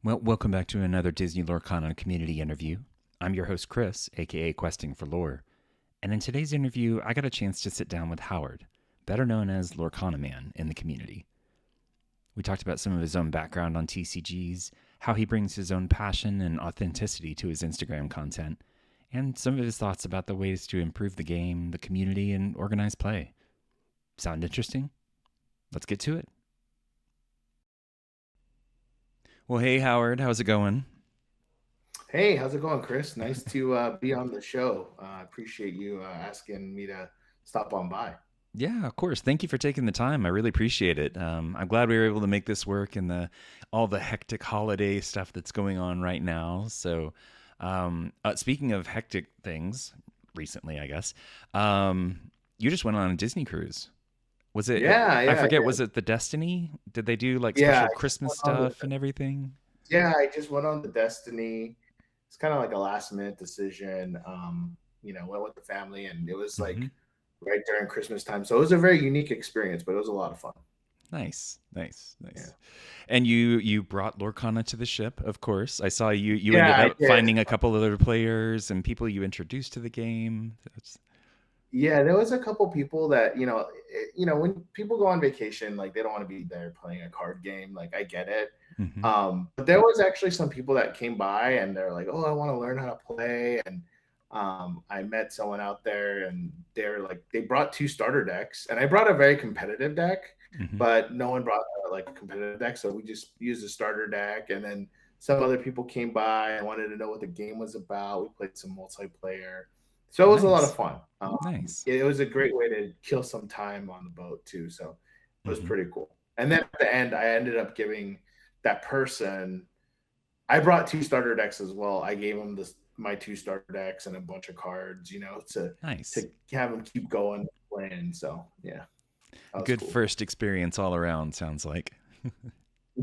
Well, welcome back to another Disney Lorcana community interview. I'm your host, Chris, aka Questing for Lore. And in today's interview, I got a chance to sit down with Howard, better known as Lorcana Man in the community. We talked about some of his own background on TCGs, how he brings his own passion and authenticity to his Instagram content, and some of his thoughts about the ways to improve the game, the community, and organize play. Sound interesting? Let's get to it. Well, hey, Howard, how's it going? Hey, how's it going, Chris? Nice to be on the show. I appreciate you asking me to stop on by. Yeah, of course. Thank you for taking the time. I really appreciate it. I'm glad we were able to make this work in the all the hectic holiday stuff that's going on right now. So, speaking of hectic things, recently, I guess, you just went on a Disney cruise. Was it? Yeah, I yeah, forget. Was it the Destiny? Did they do like yeah. special I just Christmas went on the stuff and everything? I just went on the Destiny. It's kind of like a last minute decision. Went with the family, and it was Mm-hmm. like right during Christmas time, so it was a very unique experience, but it was a lot of fun. Nice, nice, Yeah, nice. And you brought Lorcana to the ship, of course. I saw you yeah, ended I up did. finding a couple other players and people you introduced to the game. That's Yeah, there was a couple people that when people go on vacation, like they don't want to be there playing a card game. Like I get it, hmm but there was actually some people that came by and they're like, "Oh, I want to learn how to play." And I met someone out there, and they're like, they brought two starter decks, and I brought a very competitive deck, hmm but no one brought like a competitive deck, so we just used a starter deck. And then some other people came by and wanted to know what the game was about. We played some multiplayer, so it was a lot of Nice, fun. nice. It was a great way to kill some time on the boat too, so it was hmm pretty cool. And then at the end, I ended up giving that person. I brought two starter decks as well. I gave them my two starter decks and a bunch of cards, Nice. to have them keep going playing. So yeah, that was Good cool. first experience all around. Sounds like.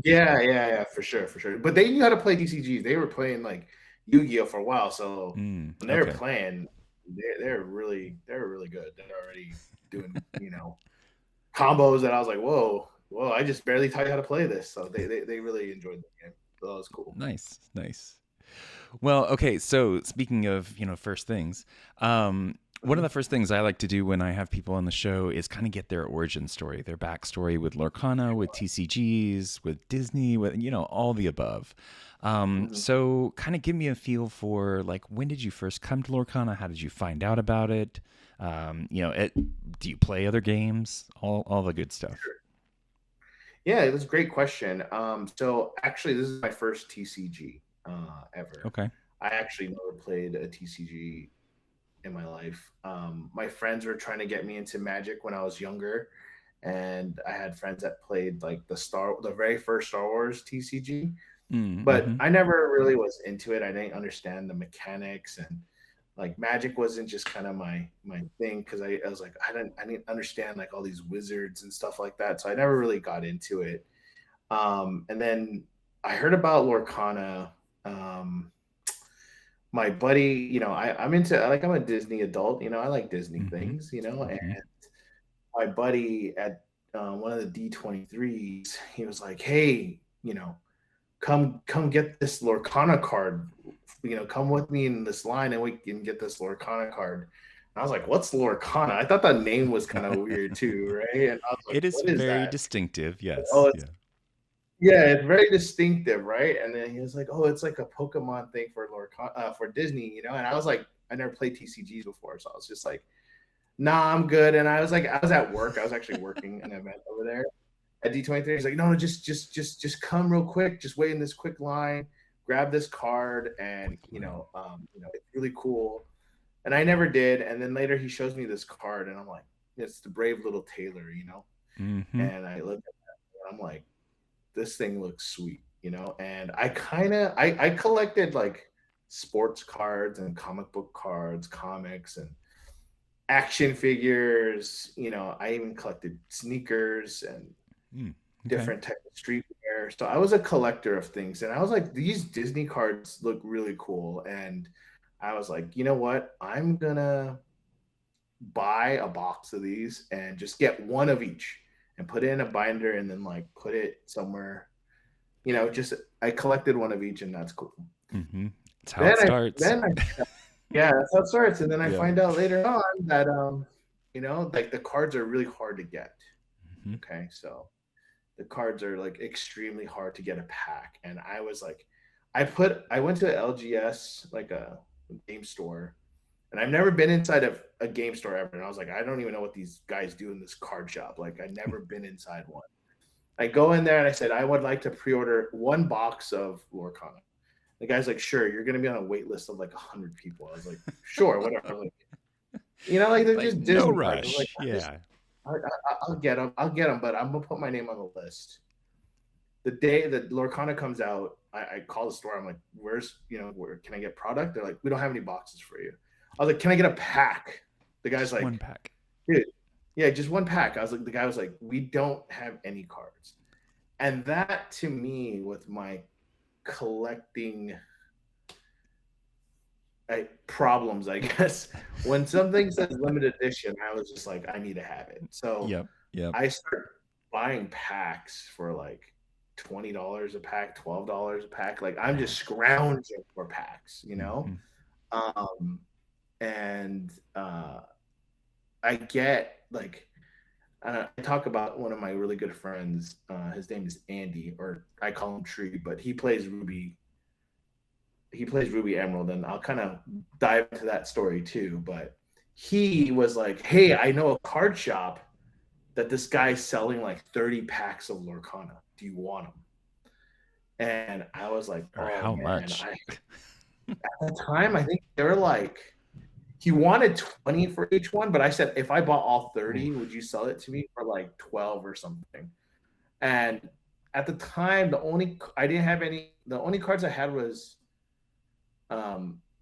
Yeah, yeah, yeah, for sure, for sure. But they knew how to play TCGs. They were playing like Yu-Gi-Oh for a while, so when they were Okay. playing, they were really good. They're already doing combos that I was like, whoa, whoa! I just barely taught you how to play this. So they really enjoyed the game. So that was cool. Nice, nice. Well, okay. So speaking of first things, one of Mhm. the first things I like to do when I have people on the show is kind of get their origin story, their backstory with Lorcana, with TCGs, with Disney, with all the above. Mhm. So kind of give me a feel for like when did you first come to Lorcana? How did you find out about it? Do you play other games? All the good stuff. Yeah, it was a great question. So actually, this is my first TCG ever. Okay. I actually never played a TCG in my life. My friends were trying to get me into Magic when I was younger, and I had friends that played like the very first Star Wars TCG, but Mm-hmm. I never really was into it. I didn't understand the mechanics, and like Magic wasn't just kind of my thing because I was like I didn't understand like all these wizards and stuff like that, so I never really got into it. And then I heard about Lorcana. Um, my buddy, I'm into like I'm a Disney adult, I like Disney Mm-hmm. things, and Mm-hmm. my buddy at one of the D23s, he was like, "Hey, come get this Lorcana card. Come with me in this line and we can get this Lorcana card." And I was like, "What's Lorcana?" I thought that name was kind of weird too, right? And I was like, It is "What is very that?" distinctive. Oh, Yes. it's Yeah. yeah, it's very distinctive, right? And then he was like, "Oh, it's like a Pokemon thing for for Disney," And I was like, I never played TCGs before, so I was just like, "Nah, I'm good." And I was like, I was at work. I was actually working an event over there at D23. He's like, "No, no, just come real quick. Just wait in this quick line, grab this card, and Quick line. it's really cool." And I never did. And then later he shows me this card, and I'm like, "It's the Brave Little Tailor." Mm-hmm. And I look at that, and I'm like, "This thing looks sweet." And I collected like sports cards and comic book cards, comics, and action figures. I even collected sneakers and Mm, okay. different type of streetwear. So I was a collector of things, and I was like, these Disney cards look really cool. And I was like, you know what? I'm gonna buy a box of these and just get one of each and put it in a binder and then like put it somewhere just I collected one of each, and that's cool. Mm-hmm. It's how Then it I starts. then I Yeah, that's how it starts. And then I Yeah. find out later on that like the cards are really hard to get. Mm-hmm. Okay, so the cards are like extremely hard to get a pack. And I was like, I went to LGS, like a game store, and I've never been inside of a game store ever. And I was like, I don't even know what these guys do in this card shop. Like, I'd never been inside one. I go in there and I said, I would like to pre-order one box of Lorcana. The guy's like, sure, you're gonna be on a wait list of like 100 people. I was like, sure, whatever. Like, like they're Like, just no Disney cards. I was like, rush. Yeah. I'll get them. I'll get them, but I'm gonna put my name on the list. The day that Lorcana comes out, I call the store. I'm like, where can I get product? They're like, we don't have any boxes for you. I was like, can I get a pack? The guy's Just like, one pack. dude, yeah, just one pack. The guy was like, we don't have any cards. And that to me, with my collecting problems, I guess, when something says limited edition, I was just like, I need to have it. So Yep. Yep. I started buying packs for like $20 a pack, $12 a pack. Like, I'm just scrounging for packs, Mm-hmm. and I get like, I talk about one of my really good friends. His name is Andy, or I call him Tree, but he plays Ruby. He plays Ruby Emerald, and I'll kind of dive into that story too. But he was like, "Hey, I know a card shop that this guy's selling like 30 packs of Lorcana. Do you want them?" And I was like, Or "Oh how man!" much? At the time, I think they're like, he wanted 20 for each one, but I said, if I bought all 30, would you sell it to me for like 12 or something? And at the time, the only cards I had was, I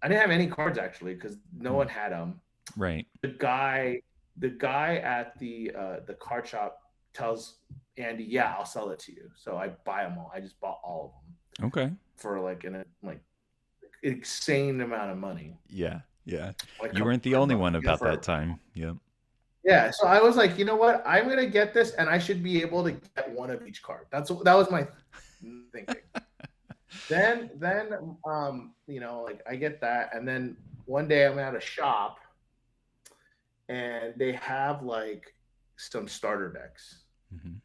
didn't have any cards actually, because no one had them. Right. The guy at the card shop tells Andy, yeah, I'll sell it to you. So I buy them all. I just bought all of them Okay. for like insane amount of money. Yeah. Yeah. Like a You couple weren't the only $100, one about that for time. Yep. yeah. So I was like, you know what? I'm gonna get this, and I should be able to get one of each card. That was my thinking. Then like I get that, and then one day I'm at a shop, and they have like some starter decks Mm-hmm.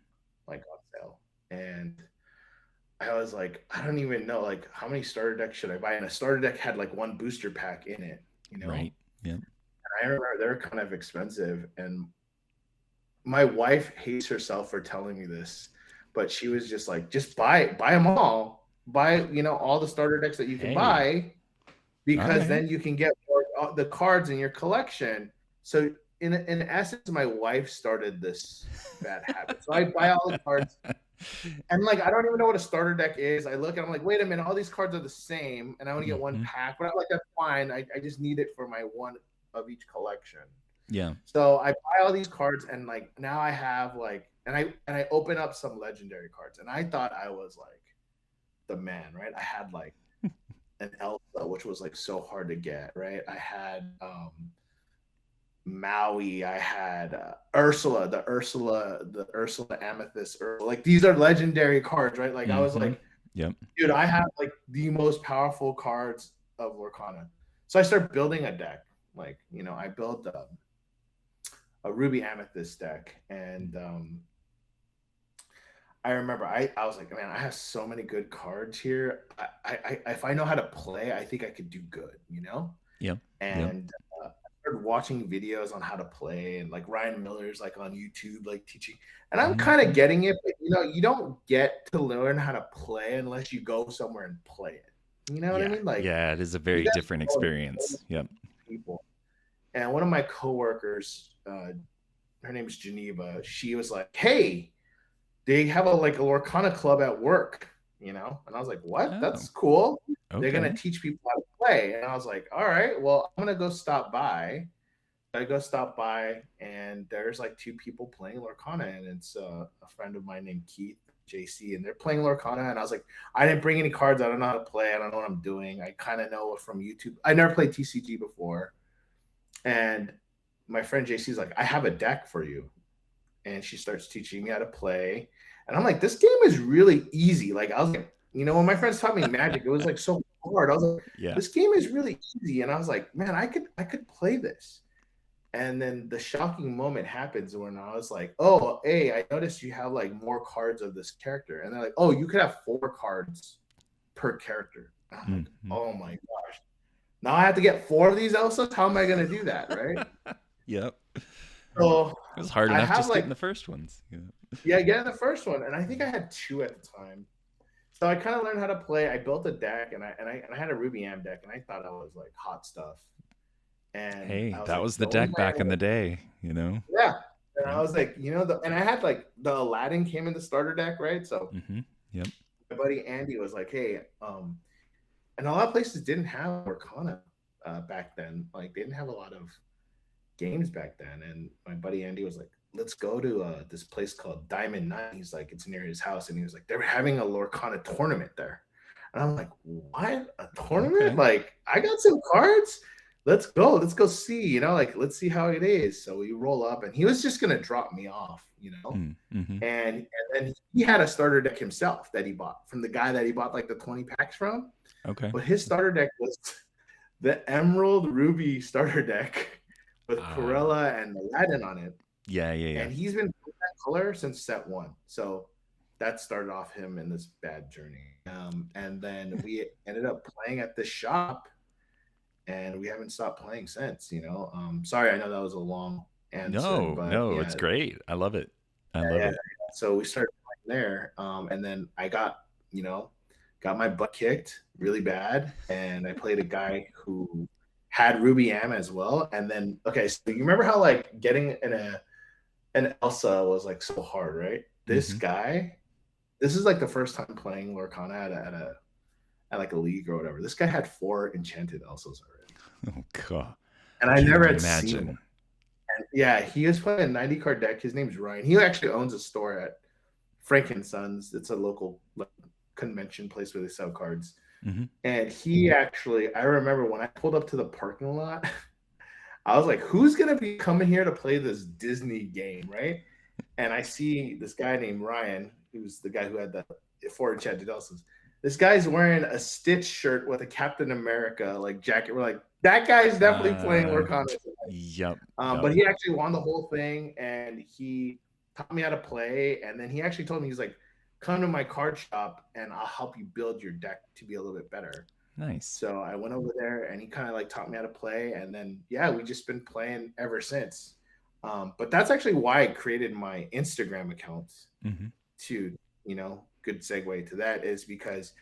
like on sale, and I was like, I don't even know like how many starter decks should I buy, and a starter deck had like one booster pack in it. Right. Yep. And I remember they're kind of expensive, and my wife hates herself for telling me this, but she was just like, just buy them all, buy all the starter decks that you can Hey. buy, All because right. then you can get more, the cards in your collection. So in essence, my wife started this bad habit. So I buy all the cards, and like I don't even know what a starter deck is. I look and I'm like, wait a minute, all these cards are the same, and I only get one Mm-hmm. pack. But I'm like, that's fine. I just need it for my one of each collection. Yeah. So I buy all these cards, and like now I have like, and I open up some legendary cards, and I thought I was like the man, right? I had like an Elsa, which was like so hard to get, right? I had Maui, I had the Ursula Amethyst, like these are legendary cards, right? Like I was Mm-hmm. like, Yep. dude, I have like the most powerful cards of Lorcana. So I start building a deck. Like, I built a Ruby Amethyst deck, and I remember I was like, man, I have so many good cards here. If I know how to play, I think I could do good. Yep. Yep. And I started watching videos on how to play, and like Ryan Miller's like on YouTube, like teaching, and I'm kind Mm-hmm. of getting it, but you don't get to learn how to play unless you go somewhere and play it. You know what I Yeah. mean? Like, Yeah. It is a you very guys different go and experience. Yep. people. And one of my coworkers, her name is Geneva. She was like, "Hey, they have like a Lorcana club at work, And I was like, "What? Oh. That's cool. They're gonna Okay. teach people how to play." And I was like, "All right, well, I'm gonna go stop by." I go stop by, and there's like two people playing Lorcana, and it's a friend of mine named Keith, JC, and they're playing Lorcana. And I was like, I didn't bring any cards. I don't know how to play. I don't know what I'm doing. I kind of know it from YouTube. I never played TCG before, and my friend JC is like, I have a deck for you, and she starts teaching me how to play. And I'm like, this game is really easy. Like, I was like, you know, when my friends taught me Magic, it was like so hard. I was like, Yeah. this game is really easy. And I was like, man, I could play this. And then the shocking moment happens when I was like, oh, hey, I noticed you have like more cards of this character. And they're like, oh, you could have 4 cards per character. And I'm like, Mm-hmm. oh my gosh. Now I have to get 4 of these Elsas? How am I going to do that? Right. Yep. So It was hard I enough have just like, getting the first ones. Yeah. yeah, get the first one. And I think I had 2 at the time. So I kind of learned how to play. I built a deck and I had a Ruby Am deck and I thought I was like hot stuff. And Hey, I was that like, was the the only deck way back in the day, you know? yeah. And I Yep. was like, you know, and I had like the Aladdin came in the starter deck, right? So Mm-hmm. Yep. my buddy Andy was like, hey, and a lot of places didn't have Arcana back then. Like they didn't have a lot of games back then. And my buddy Andy was like, let's go to this place called Diamond Nine. He's like, it's near his house. And he was like, they're having a Lorcana tournament there. And I'm like, what? A tournament? Okay. Like, I got some cards. Let's go. Let's go see, you know, like, let's see how it is. So we roll up and he was just going to drop me off, you know? Mm-hmm. And then he had a starter deck himself that he bought from the guy that he bought like the 20 packs from. Okay. But his starter deck was the Emerald Ruby starter deck with Corella and Aladdin on it. Yeah. And he's been that color since set 1. So that started off him in this bad journey. And then we ended up playing at the shop and we haven't stopped playing since, you know. Sorry, I know that was a long answer, but No, yeah, it's great. I love it. I love it. so we started playing there. And then I got, you know, got my butt kicked really bad. And I played a guy who had Ruby Am as well. And then, okay, so you remember how like getting an Elsa was like so hard, right? This guy, this is like the first time playing Lorcana at like a league or whatever. This guy had 4 enchanted Elsas already. Oh god. And I never had imagine. seen him. And yeah, he was playing a 90 card deck. His name's Ryan. He actually owns a store at Frank and Sons. It's a local like, convention place where they sell cards. Mm-hmm. And he actually, I remember when I pulled up to the parking lot, I was like, who's going to be coming here to play this Disney game, right? And I see this guy named Ryan, who's the guy who had the 4 enchanted Elsas. This guy's wearing a Stitch shirt with a Captain America like jacket. We're like, that guy's definitely playing Lorcana. Yep. But he actually won the whole thing, and he taught me how to play. And then he actually told me, he's like, come to my card shop, and I'll help you build your deck to be a little bit better. Nice. So I went over there, and he kind of like taught me how to play. And then, yeah, we just been playing ever since. But that's actually why I created my Instagram account to, you know, good segue to that is because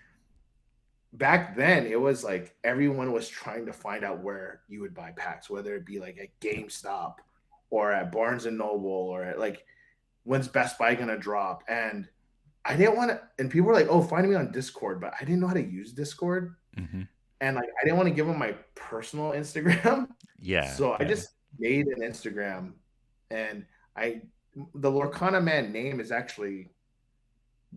back then it was like everyone was trying to find out where you would buy packs, whether it be like at GameStop or at Barnes and Noble or at like when's Best Buy gonna drop. And I didn't want to, and people were like, oh, find me on Discord, but I didn't know how to use Discord. And like I didn't want to give them my personal Instagram. Yeah. So I just made an Instagram, and the Lorcana Man name is actually,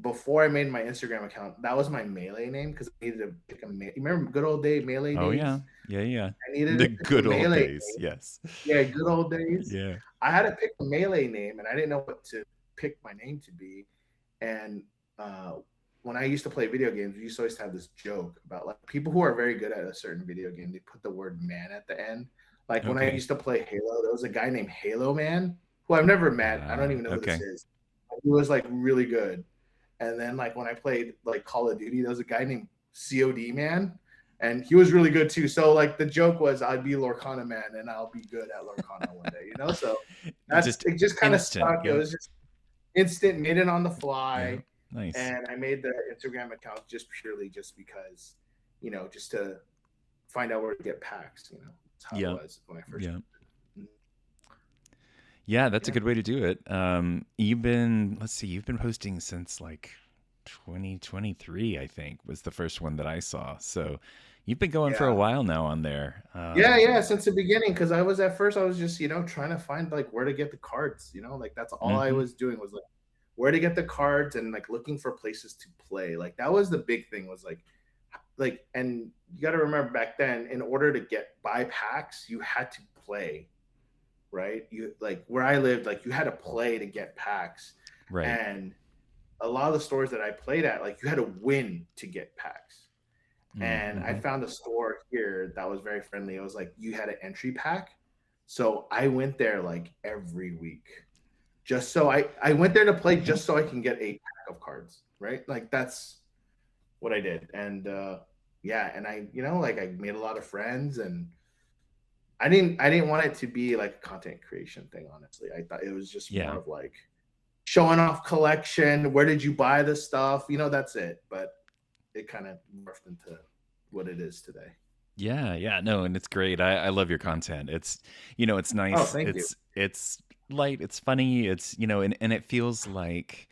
before I made my Instagram account, that was my Melee name because I needed to pick a Melee. You remember good old day Melee days? Oh yeah. I needed the good old Melee days. name. Yes. Yeah, good old days. Yeah. I had to pick a Melee name, and I didn't know what to pick my name to be. And when I used to play video games, we used to always have this joke about like people who are very good at a certain video game, they put the word man at the end. Like when I used to play Halo, there was a guy named Halo Man who I've never met. I don't even know who this is. He was like really good. And then like when I played like Call of Duty, there was a guy named COD Man, and he was really good too. So like the joke was I'd be Lorcana Man and I'll be good at Lorcana one day, you know? So it just kind of stuck. It was just instant, made it on the fly. Yeah. Nice. And I made the Instagram account just purely just because, you know, just to find out where to get packs, you know. That's how it was when I first started. Yeah, that's a good way to do it. You've been posting since like 2023, I think, was the first one that I saw. So you've been going for a while now on there. Since the beginning, because I was just, you know, trying to find like where to get the cards, you know, like that's all I was doing was like where to get the cards and like looking for places to play. Like that was the big thing was like, and you got to remember back then, in order to buy packs, you had to play. Right, you like where I lived, like you had to play to get packs, right? And a lot of the stores that I played at, like you had to win to get packs. And I Mm-hmm. found a store here that was very friendly. It was like you had an entry pack. So I went there like every week. Just so I went there to play just so I can get a pack of cards, right? Like that's what I did. And yeah, and I, like I made a lot of friends, and I didn't want it to be like a content creation thing, honestly. I thought it was just more Yeah. of like showing off collection, where did you buy the stuff? That's it. But it kind of morphed into what it is today. Yeah, yeah, no, and it's great. I love your content. It's Oh, nice. thank you. It's light. It's funny. And it feels like,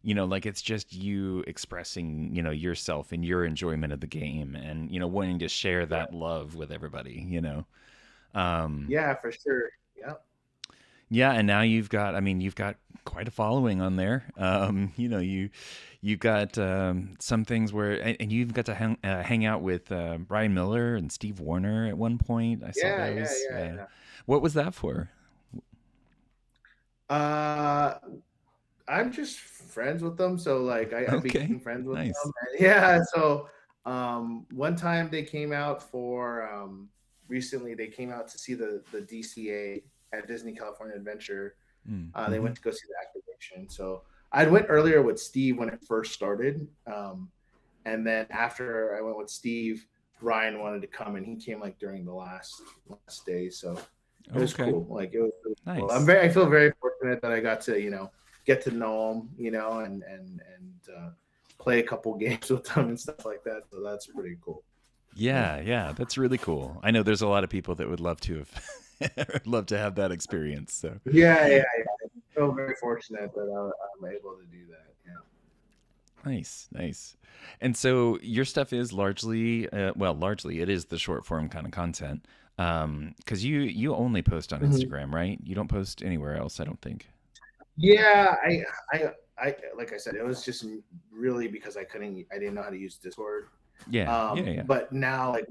like it's just you expressing, yourself and your enjoyment of the game, and wanting to share Yeah, that love with everybody. Um, yeah, for sure. Yeah. yeah, and now you've got quite a following on there. You've got some things where, and you've got to hang out with Brian Miller and Steve Warner at one point. I saw Yeah, yeah, those. yeah, What was that for? yeah. I'm just friends with them, so like I Okay, became friends with nice. them. And yeah, so one time they came out for recently they came out to see the DCA at Disney California Adventure. They Mm-hmm. went to go see the activation. So I went earlier with Steve when it first started. And then after I went with Steve, Ryan wanted to come, and he came like during the last day. So it was Okay, cool. Like it was really cool. nice. I feel very fortunate that I got to get to know him, and play a couple games with them and stuff like that. So that's pretty cool. Yeah. Yeah, yeah, that's really cool. I know there's a lot of people that would love to have love to have that experience. So Yeah, yeah, yeah. I feel very fortunate that I'm able to do that. Yeah. nice, nice. And so your stuff is largely, well, largely it is the short form kind of content. Because you only post on Mhm. Instagram, right? You don't post anywhere else, I don't think. Yeah, like I said, it was just really because I didn't know how to use Discord. Yeah, yeah, yeah. But now like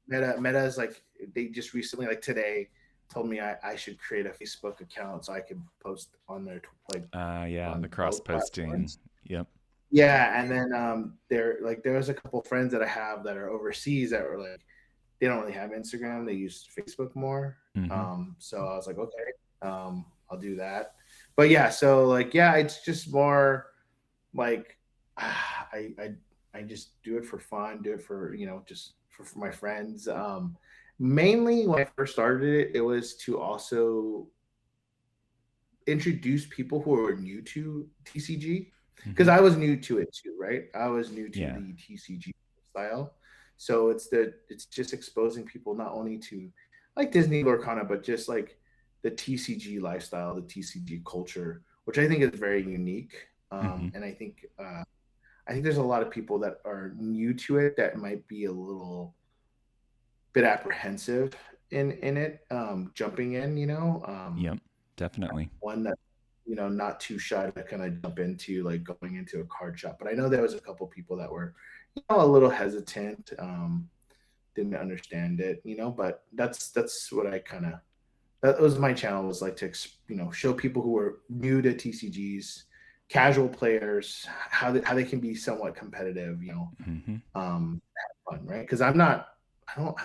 Meta is like they just recently like today told me I should create a Facebook account so I could post on their like Yeah, the on cross both posting. platforms. Yep. Yeah, and then there was a couple friends that I have that are overseas that were like they don't really have Instagram, they use Facebook more. Mm-hmm. So I was like, okay, I'll do that. But yeah, so like yeah, it's just more like I just do it for fun, do it for just for my friends. Mainly when I first started it, it was to also introduce people who are new to TCG because Mm-hmm. I was new to it too, right? I was new to Yeah. the TCG style, so it's just exposing people not only to like Disney Lorcana, but just like the TCG lifestyle, the TCG culture, which I think is very unique. Mm-hmm. And I think there's a lot of people that are new to it that might be a little bit apprehensive in it, jumping in. Yep. Definitely. One that not too shy to kind of jump into like going into a card shop. But I know there was a couple people that were a little hesitant, didn't understand it, but that's what I kind of that was my channel was like to show people who are new to TCGs, casual players, how they can be somewhat competitive, Mm-hmm. have fun, right? Because I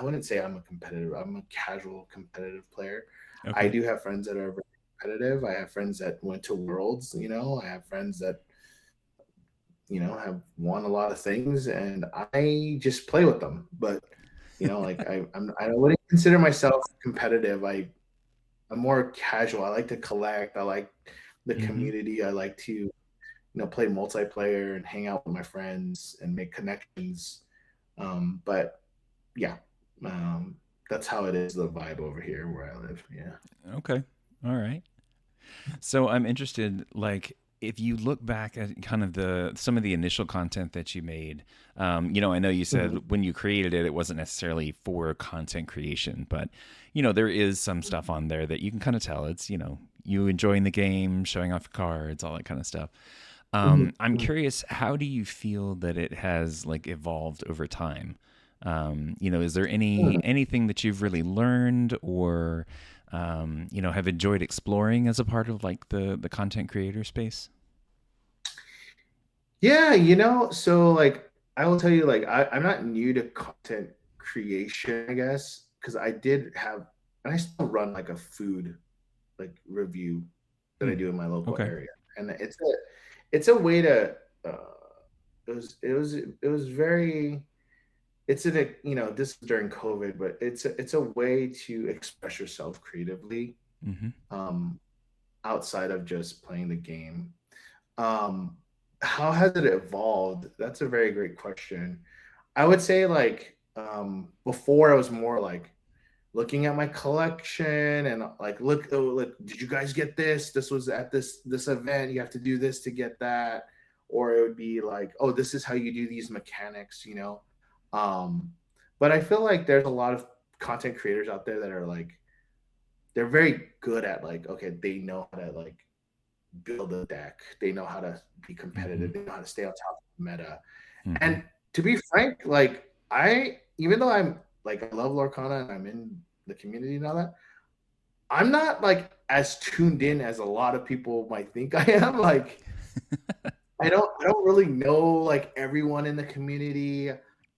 wouldn't say I'm a competitive. I'm a casual competitive player. I Okay. do have friends that are very competitive. I have friends that went to worlds. I have friends that have won a lot of things, and I just play with them. But like I wouldn't consider myself competitive. I'm more casual. I like to collect. I like the Mm-hmm. community. I like to play multiplayer and hang out with my friends and make connections. But yeah, um, that's how it is. The vibe over here where I live. Yeah. Okay. All right. So I'm interested, like, if you look back at kind of some of the initial content that you made, I know you Mhm. said when you created it, it wasn't necessarily for content creation, but there is some stuff on there that you can kind of tell it's you enjoying the game, showing off your cards, all that kind of stuff. Mhm. I'm Mhm. curious, how do you feel that it has like evolved over time? Is there anything that you've really learned or have enjoyed exploring as a part of like the content creator space? Yeah, so like I will tell you, like I'm not new to content creation, I guess, because I did have, and I still run like a food like review that I Hmm. do in my local Okay. area, and it's a way to it was very it's in a this is during COVID, but it's a way to express yourself creatively, Mm-hmm. um, outside of just playing the game. Um, how has it evolved? That's a very great question. I would say like before I was more like looking at my collection and like look, oh, look, did you guys get this? This was at this event. You have to do this to get that. Or it would be like, oh, this is how you do these mechanics. Um, but I feel like there's a lot of content creators out there that are like they're very good at like, okay, they know how to like build a deck. They know how to be Mm-hmm. competitive. They know how to stay on top of the meta. Mm-hmm. And to be frank, like even though I'm like I love Lorcana and I'm in the community and all that, I'm not like as tuned in as a lot of people might think I am. Like I don't really know like everyone in the community.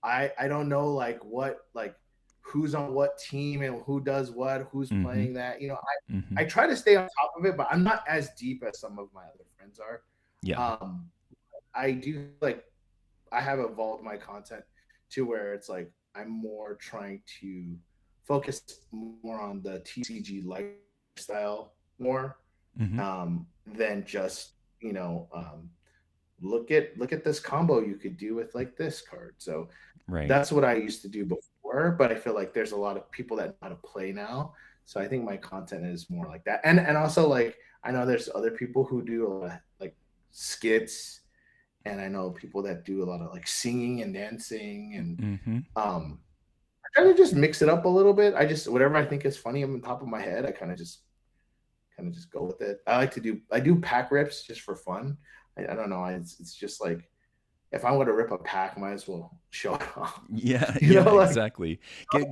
I don't know like what like who's on what team and who does what, who's Mm-hmm. playing that. Mm-hmm. I try to stay on top of it, but I'm not as deep as some of my other friends are. Yeah. Um I do like I have evolved my content to where it's like I'm more trying to focus more on the TCG lifestyle more, Mm-hmm. than just look at this combo you could do with like this card. So Right. that's what I used to do before, but I feel like there's a lot of people that know how to play now. So I think my content is more like that. And also like I know there's other people who do a lot of like skits, and I know people that do a lot of like singing and dancing, and Mm-hmm. I try to just mix it up a little bit. I just whatever I think is funny on the top of my head, I kind of just go with it. I do pack rips just for fun. I don't know. It's just like if I want to rip a pack, I might as well show it off. Yeah, You yeah, know, like exactly.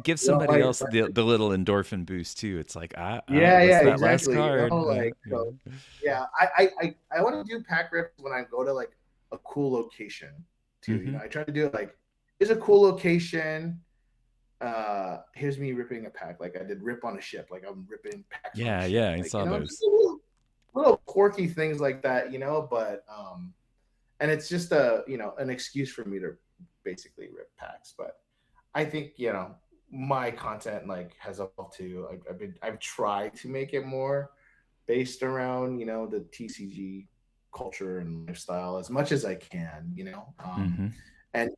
Give somebody like else the little endorphin boost too. It's like, yeah, what's yeah, that last exactly. card? Like so. Yeah. Yeah, I want to do pack rips when I go to like a cool location too. Mm-hmm. I try to do it like it's a cool location. Here's me ripping a pack. Like I did rip on a ship. Like I'm ripping packs on a Yeah, ship. yeah, I Like saw just those. little quirky things like that. But and it's just an excuse for me to basically rip packs. But I think my content like has evolved too. I've tried to make it more based around the TCG culture and lifestyle as much as I can. Mm-hmm. And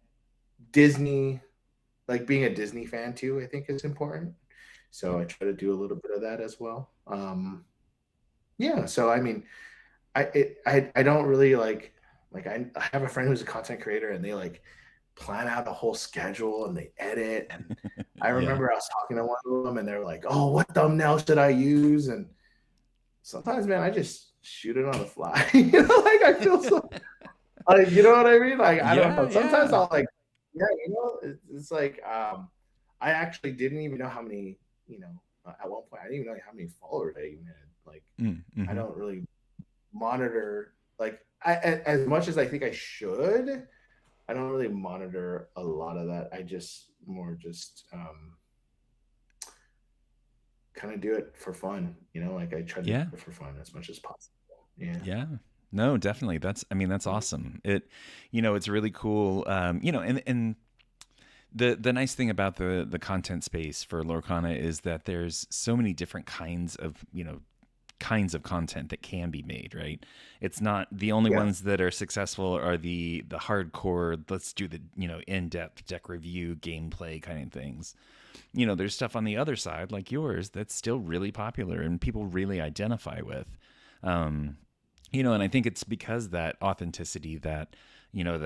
Disney, like being a Disney fan too, I think is important. So I try to do a little bit of that as well. Yeah. So I mean, I don't really like I have a friend who's a content creator and they like plan out a whole schedule and they edit. And I Yeah. remember I was talking to one of them and they were like, "Oh, what thumbnail should I use?" And sometimes, man, I just shoot it on the fly. Like I feel so like you know what I mean? Like I don't Yeah, know. Sometimes yeah. I'll like yeah, it's like I actually didn't even know how many, at one point I didn't even know how many followers I even had. Like I Mm-hmm. don't really monitor like as much as I think I should. I don't really monitor a lot of that. I just more just kind of do it for fun. Like I try to do Yeah. it for fun as much as possible. Yeah. Yeah. No, definitely. I mean, that's awesome. It's really cool. And the nice thing about the content space for Lorcana is that there's so many different kinds of content that can be made, right? It's not the only Yeah. ones that are successful are the hardcore, let's do the, in-depth deck review, gameplay kind of things. There's stuff on the other side like yours that's still really popular and people really identify with. Um, and I think it's because that authenticity, that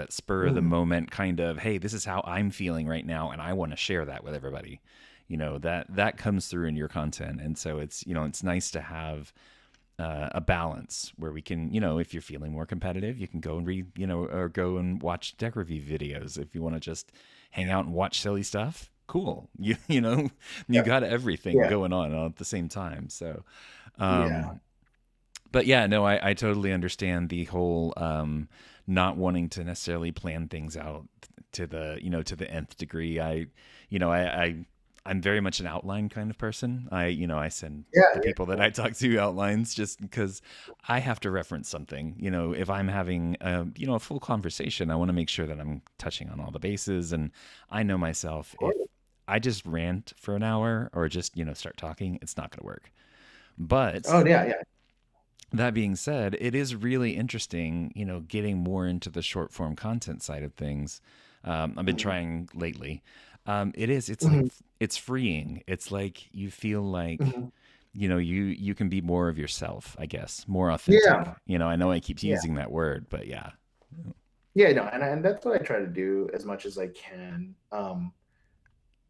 spur of the Mm. moment kind of, hey, this is how I'm feeling right now, and I want to share that with everybody. That comes through in your content, and so it's nice to have a balance where we can, if you're feeling more competitive, you can go and read, or go and watch deck review videos. If you want to just hang out and watch silly stuff, cool. You Yeah. got everything Yeah. going on at the same time. So, Yeah. but yeah, no, I totally understand the whole not wanting to necessarily plan things out to the to the nth degree. I'm very much an outline kind of person. I send Yeah, the yeah, people that cool. I talk to outlines just because I have to reference something. If I'm having a full conversation, I want to make sure that I'm touching on all the bases, and I know myself, Of if course. I just rant for an hour or just start talking, it's not going to work. But Oh yeah, yeah. that being said, it is really interesting, getting more into the short form content side of things. I've been Mhm, trying lately. It's like, mhm, it's freeing. It's like you feel like, mhm. you can be more of yourself, I guess, more Yeah, authentic. I know I keep yeah, using that word, but yeah. yeah. No, and that's what I try to do as much as I can.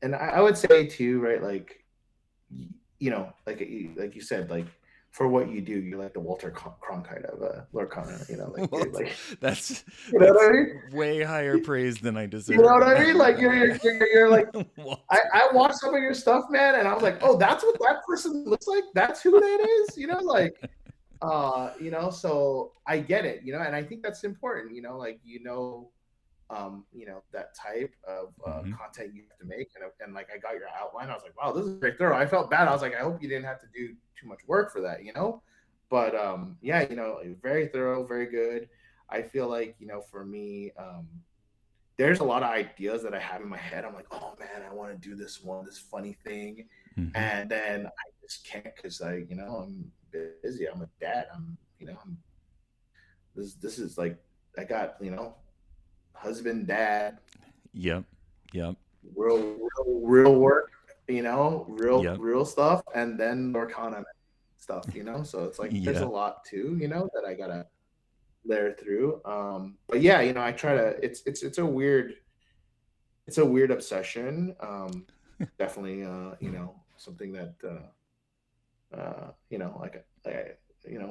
And I would say too, right? Like like you said, like for what you do, you're like the Walter Cronkite of Lord Connor. Like Well, you're like, that's you know what that's I mean? way higher praise than I You know deserve. what I mean? Like you're like Walter. I watched some of your stuff, man, and I was like, oh, that's what that person looks like. That's who that is. Like so I get it. And I think that's important. Like that type of Hmm. content you have to make. And like I got your outline. I was like, wow, this is very thorough. I felt bad. I was like, I hope you didn't have to do too much work for that. But yeah, very thorough, very good. I feel like, for me, there's a lot of ideas that I have in my head. I'm like, oh man, I want to do this funny thing. Hmm. And then I just can't because I'm busy. I'm a dad. This is like, I got, husband, dad, Yep. Yep. real work, Yep. real stuff, and then Lorcana stuff, So it's like there's a Yeah. lot too, that I gotta layer through. But yeah, I try to. It's a weird obsession. Definitely, something that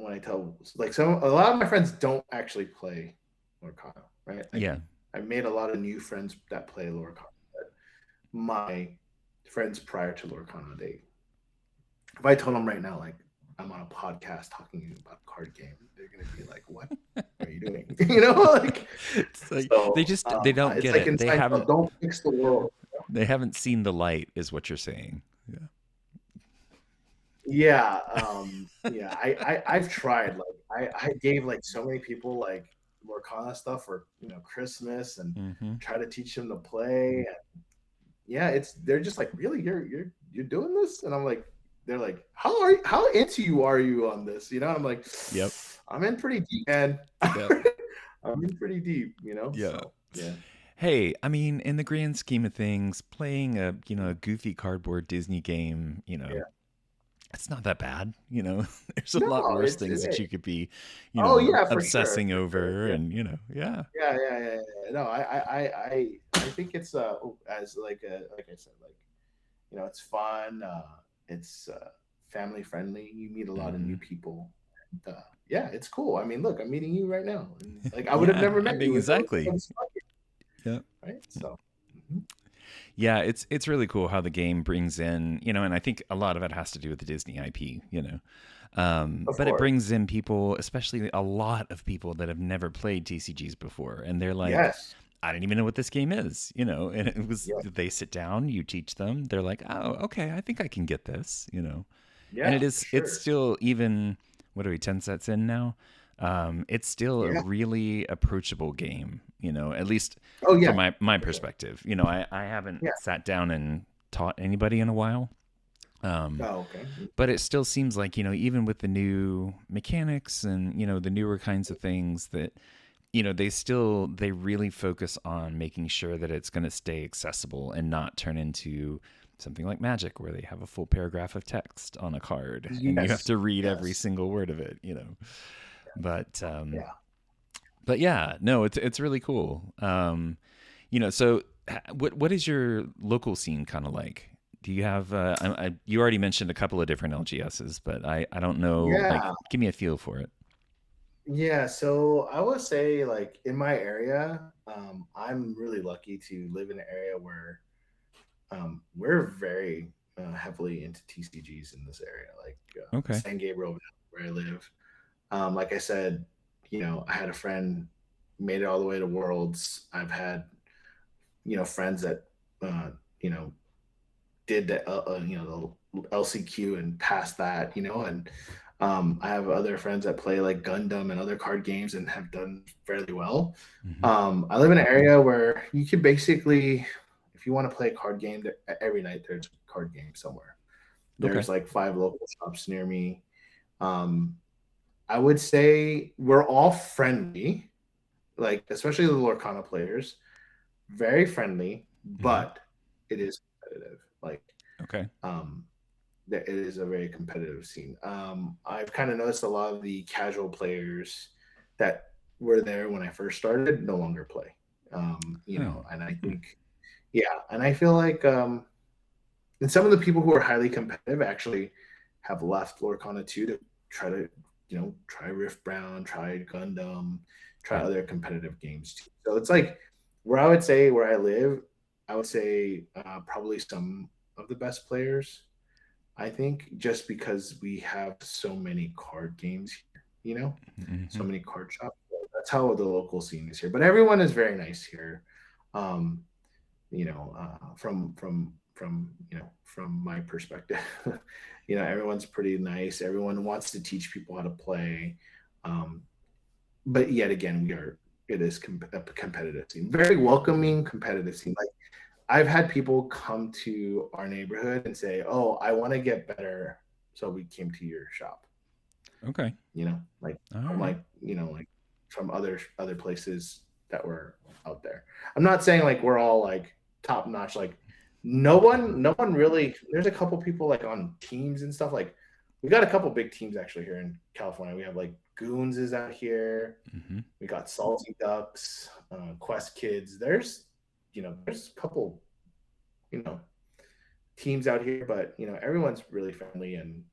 when I tell like a lot of my friends don't actually play Lorcana, right? Like Yeah. I made a lot of new friends that play Lorcana. My friends prior to Lorcana, if I told them right now, like I'm on a podcast talking about a card game, they're gonna be like, "What are you doing?" like It's like they so. just they don't It's get like it. in Seinfeld, don't fix the world. They haven't seen the light is what you're saying. Yeah. Yeah, yeah. I've tried. Like I gave like so many people like Lorcana stuff for Christmas and Hmm. try to teach them to play. Yeah, they're just like, really, you're doing this, and I'm like, they're like, how into you are you on this? I'm like, Yep. I'm in pretty deep, man. Yep. I'm in pretty deep, Yeah. So yeah, Hey, I mean, in the grand scheme of things, playing a goofy cardboard Disney game, yeah. it's not that bad. There's a lot No, worse things that you could be, oh yeah, for sure, obsessing for sure. over, Yeah, and yeah. yeah, yeah, yeah, yeah. No, I think it's as like I said, like it's fun. It's family friendly. You meet a lot of new Hmm. people. And, yeah, it's cool. I mean, look, I'm meeting you right now, and like I would have Yeah, never I met mean, you if it exactly. was Yeah. right. So, mhm. Yeah, it's really cool how the game brings in, and I think a lot of it has to do with the Disney IP. Of But it course, brings in people, especially a lot of people that have never played TCGs before, and they're like, yes, I don't even know what this game is. And it was, yeah, they sit down, you teach them, they're like, oh, okay, I think I can get this. And yeah, for it's sure. still, even, what are we, 10 sets in now? It's still a Yeah. really approachable game, at least Oh from yeah, my for sure. perspective. I haven't Yeah. sat down and taught anybody in a while. Um, Oh, okay. but it still seems like, even with the new mechanics and, the newer kinds of things that, they really focus on making sure that it's going to stay accessible and not turn into something like Magic, where they have a full paragraph of text on a card and you have Yes. to read every Yes. single word of it. But, Yeah. but yeah, no, it's really cool. So what is your local scene kind of like? Do you have you already mentioned a couple of different LGSs, but I don't know, like, Yeah. give me a feel for it. Yeah. So I would say, like in my area, I'm really lucky to live in an area where we're very heavily into TCGs in this area, like Okay. San Gabriel, where I live. Like I said, I had a friend made it all the way to Worlds. I've had, friends that, uh, you know, did the, the LCQ and passed that, and I have other friends that play like Gundam and other card games and have done fairly well. Hmm. I live in an area where you could basically, if you want to play a card game, every night there's a card game somewhere. Okay. There's like 5 local shops near me. Um, I would say we're all friendly, like especially the Lorcana players, very friendly, Hmm. but it is competitive. Like, Okay. um, that it is a very competitive scene. I've kind of noticed a lot of the casual players that were there when I first started no longer play. Oh. And I Hmm. think, yeah, and I feel like, and some of the people who are highly competitive actually have left Lorcana 2 to try to, try Rift Brown, try Gundam, try Yeah. other competitive games too. So it's like where I would say where I live, I would say probably some of the best players. I think just because we have so many card games here, so Hmm. many card shops. That's how the local scene is here. But everyone is very nice here. Um, from my perspective, everyone's pretty nice. Everyone wants to teach people how to play. Um, but yet again, it is a competitive scene, very welcoming, competitive scene. Like I've had people come to our neighborhood and say, "Oh, I want to get better, so we came to your shop." Okay. Like All from right. like like from other places that were out there. I'm not saying like we're all like top notch. Like no one really. There's a couple people like on teams and stuff. Like we got a couple big teams actually here in California. We have like Goons is out here. Hmm. We got Salty Ducks, Quest Kids. There's a couple you know teams out here, but everyone's really friendly, and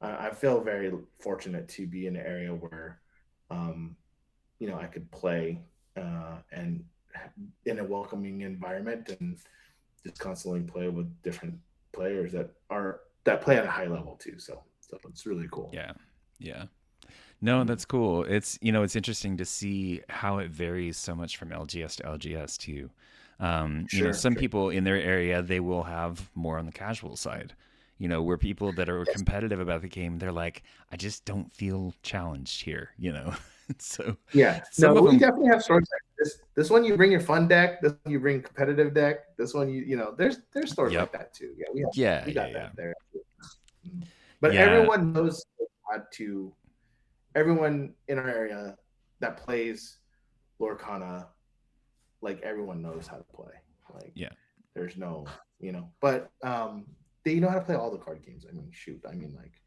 I feel very fortunate to be in an area where, um, I could play and in a welcoming environment and just constantly play with different players that play at a high level too. So it's really cool. Yeah. Yeah. No, that's cool. It's interesting to see how it varies so much from LGS to LGS too. Sure, Some sure. people in their area, they will have more on the casual side. Where people that are Yes. competitive about the game, they're like, I just don't feel challenged here. So Yeah. No, some of we them, definitely have stores like this. This one you bring your fun deck. This one you bring competitive deck. This one there's stores yep. like that too. Yeah, Yeah, we yeah, got yeah. that there. Mhm. But Yeah. everyone knows how to. Everyone in our area that plays Lorcana, like everyone knows how to play. Like Yeah. there's no, but they know how to play all the card games. I mean, shoot, I mean like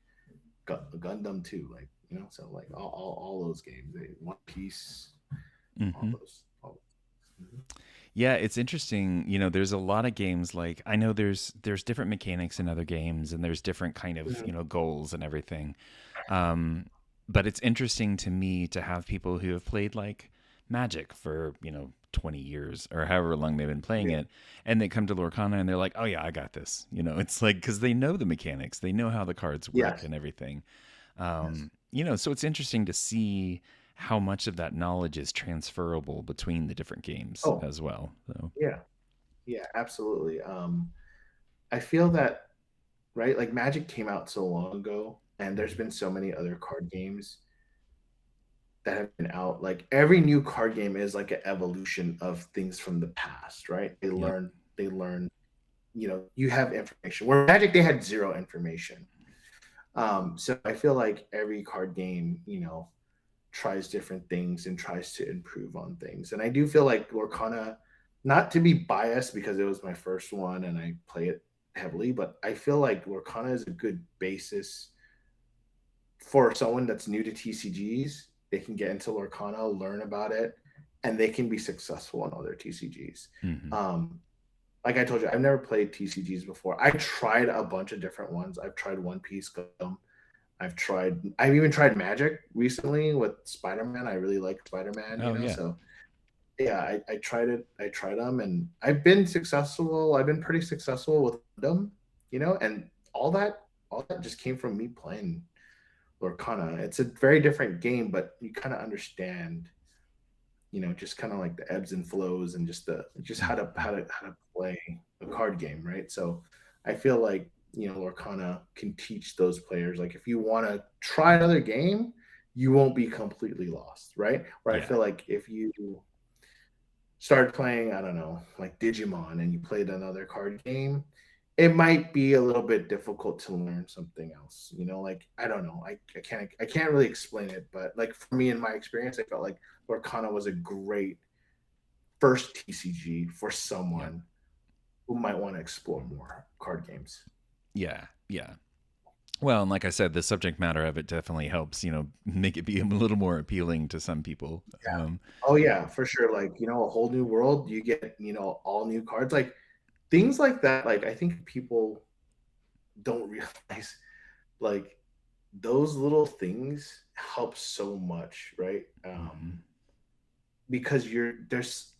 Gundam too, like so like all those games, One Piece, all Hmm. those. Mhm. Yeah, it's interesting. There's a lot of games like I know there's different mechanics in other games and there's different kind of, Mhm. goals and everything. Um, but it's interesting to me to have people who have played like Magic for, 20 years or however long they've been playing Yeah. it and they come to Lorcana and they're like, "Oh yeah, I got this." It's like cuz they know the mechanics, they know how the cards work Yes. and everything. Yes. So it's interesting to see how much of that knowledge is transferable between the different games Oh, as well. So, yeah. Yeah, absolutely. I feel that, right, like Magic came out so long ago, and there's mhm. been so many other card games that have been out. Like every new card game is like an evolution of things from the past, right? Yep. They learn, you have information. Where Magic they had zero information. So I feel like every card game, tries different things and tries to improve on things. And I do feel like Lorcana, not to be biased because it was my first one and I play it heavily, but I feel like Lorcana is a good basis for someone that's new to TCGs. They can get into Lorcana, learn about it, and they can be successful in other TCGs. Hmm. Um, like I told you, I've never played TCGs before. I tried a bunch of different ones. I've tried One Piece, I've even tried Magic recently with Spider-Man. I really like Spider-Man, Oh yeah. so yeah, I tried it. I tried them and I've been successful. I've been pretty successful with them, and all that just came from me playing Lorcana. It's a very different game, but you kind of understand just kind of like the ebbs and flows and just how to Mhm. play a card game, right? So I feel like Lorcana can teach those players, like, if you want to try another game, you won't be completely lost, right? Where I Yeah. feel like if you started playing, I don't know, like Digimon, and you played another card game, it might be a little bit difficult to learn something else. Like, I don't know. I can't really explain it, but like for me in my experience, I felt like Lorcana was a great first TCG for Yep. someone who might want to explore more card games. Yeah. Yeah. Well, and like I said, the subject matter of it definitely helps, make it be a little more appealing to some people. Oh yeah, for sure. Like, a whole new world, you get, all new cards. Like things like that, like I think people don't realize, like, those little things help so much, right? Mhm. Because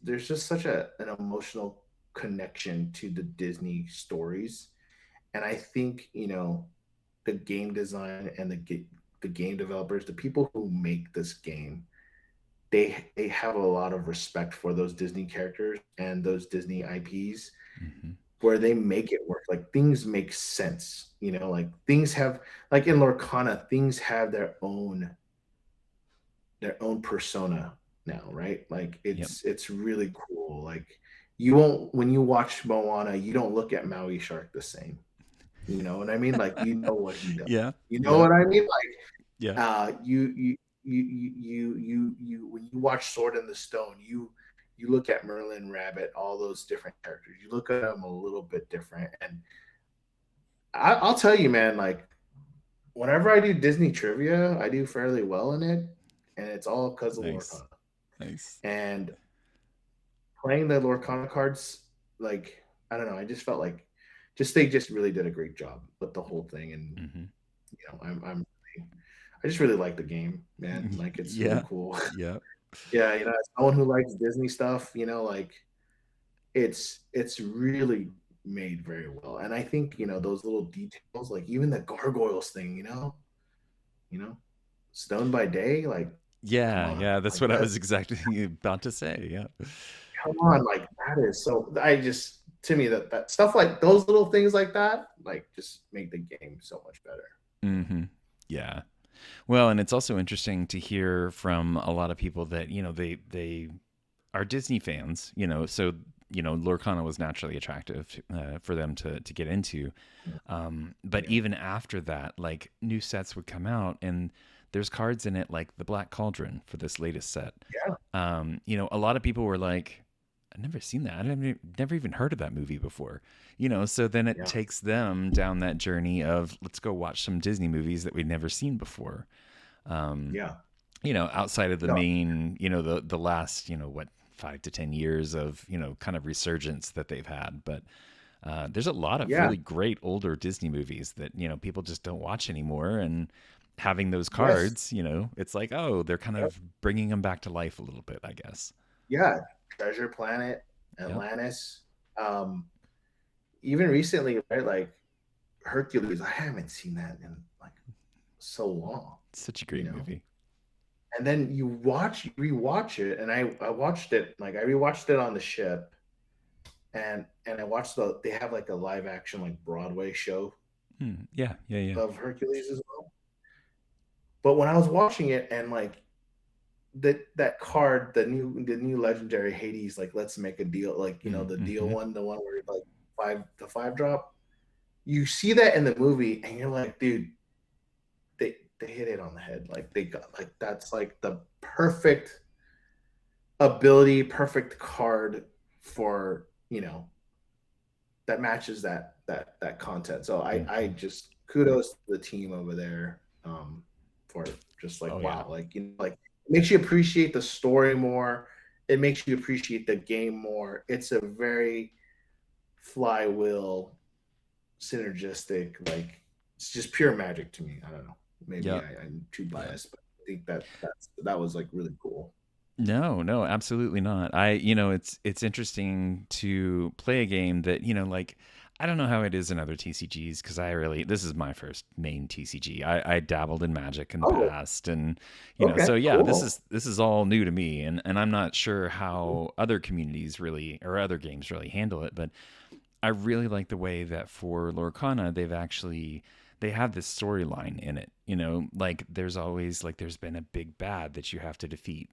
there's just such an emotional connection to the Disney stories, and I think the game design and the game developers, the people who make this game, they have a lot of respect for those Disney characters and those Disney IPs, Mhm. where they make it work. Like things make sense, like things have, like in Lorcana, things have their own persona now, right? Like Yep. it's really cool. Like you won't when you watch Moana, you don't look at Maui Shark the same. You know what I mean? Like you know what he does. Yeah. You know Yeah. what I mean? Like Yeah. when you watch Sword in the Stone, you look at Merlin, Rabbit, all those different characters. You look at them a little bit different, and I'll tell you, man. Like whenever I do Disney trivia, I do fairly well in it, and it's all because of Nice. Lorcana. Nice. And playing the Lorcana cards, like I don't know, I just felt like they just really did a great job with the whole thing, and Mhm. I just really like the game, man. Like it's really Yeah. cool. Yeah. Yeah, as someone who likes Disney stuff, like it's really made very well, and I think those little details, like even the gargoyles thing, you know, Stone by Day, like come Yeah. on, Yeah. That's like what I that. was exactly about to say. Yeah. Come on, like that is so. I just to me that stuff like those little things like that, like just make the game so much better. Mhm. Yeah. Well, and it's also interesting to hear from a lot of people that, they are Disney fans, so, Lorcana was naturally attractive for them to get into. But Yeah, even after that, like new sets would come out and there's cards in it like the Black Cauldron for this latest set. yeah, A lot of people were like, I've never seen that. I never even heard of that movie before. So then it yeah, takes them down that journey of let's go watch some Disney movies that we'd never seen before. Um, yeah. Outside of the No, main, the last, what, 5 to 10 years of, kind of resurgence that they've had. But there's a lot of yeah, really great older Disney movies that, people just don't watch anymore. And having those yes, cards, it's like, oh, they're kind yep, of bringing them back to life a little bit, I guess. yeah. Treasure Planet, Yep. Atlantis. Um, Even recently, right? Like Hercules, I haven't seen that in like so long, It's such a you great know. movie. And then you rewatch it, and I watched it, like I rewatched it on the ship, and I watched they have like a live action like Broadway show Yeah. Yeah. Yeah. of Hercules as well. But when I was watching it, and like that card, the new legendary Hades, like let's make a deal, like the deal Mm-hmm. one, the one where like the 5 drop, you see that in the movie, and you're like, dude, they hit it on the head. Like they got, like that's like the perfect ability, perfect card for that matches that content. So I Mm-hmm. just kudos to the team over there, for just like Oh yeah. wow, like like it makes you appreciate the story more. It makes you appreciate the game more. It's a very flywheel synergistic, like it's just pure magic to me. I don't know. Maybe Yep. I'm too Yep. biased, but I think that was like really cool. No, no, absolutely not. It's interesting to play a game that, like I don't know how it is in other TCGs because this is my first main TCG. I dabbled in Magic in the Oh, past, and okay, so yeah, this cool. is this is all new to me, and I'm not sure how other communities really or other games really handle it, but I really like the way that for Lorcana they have this storyline in it. Like there's always like there's been a big bad that you have to defeat.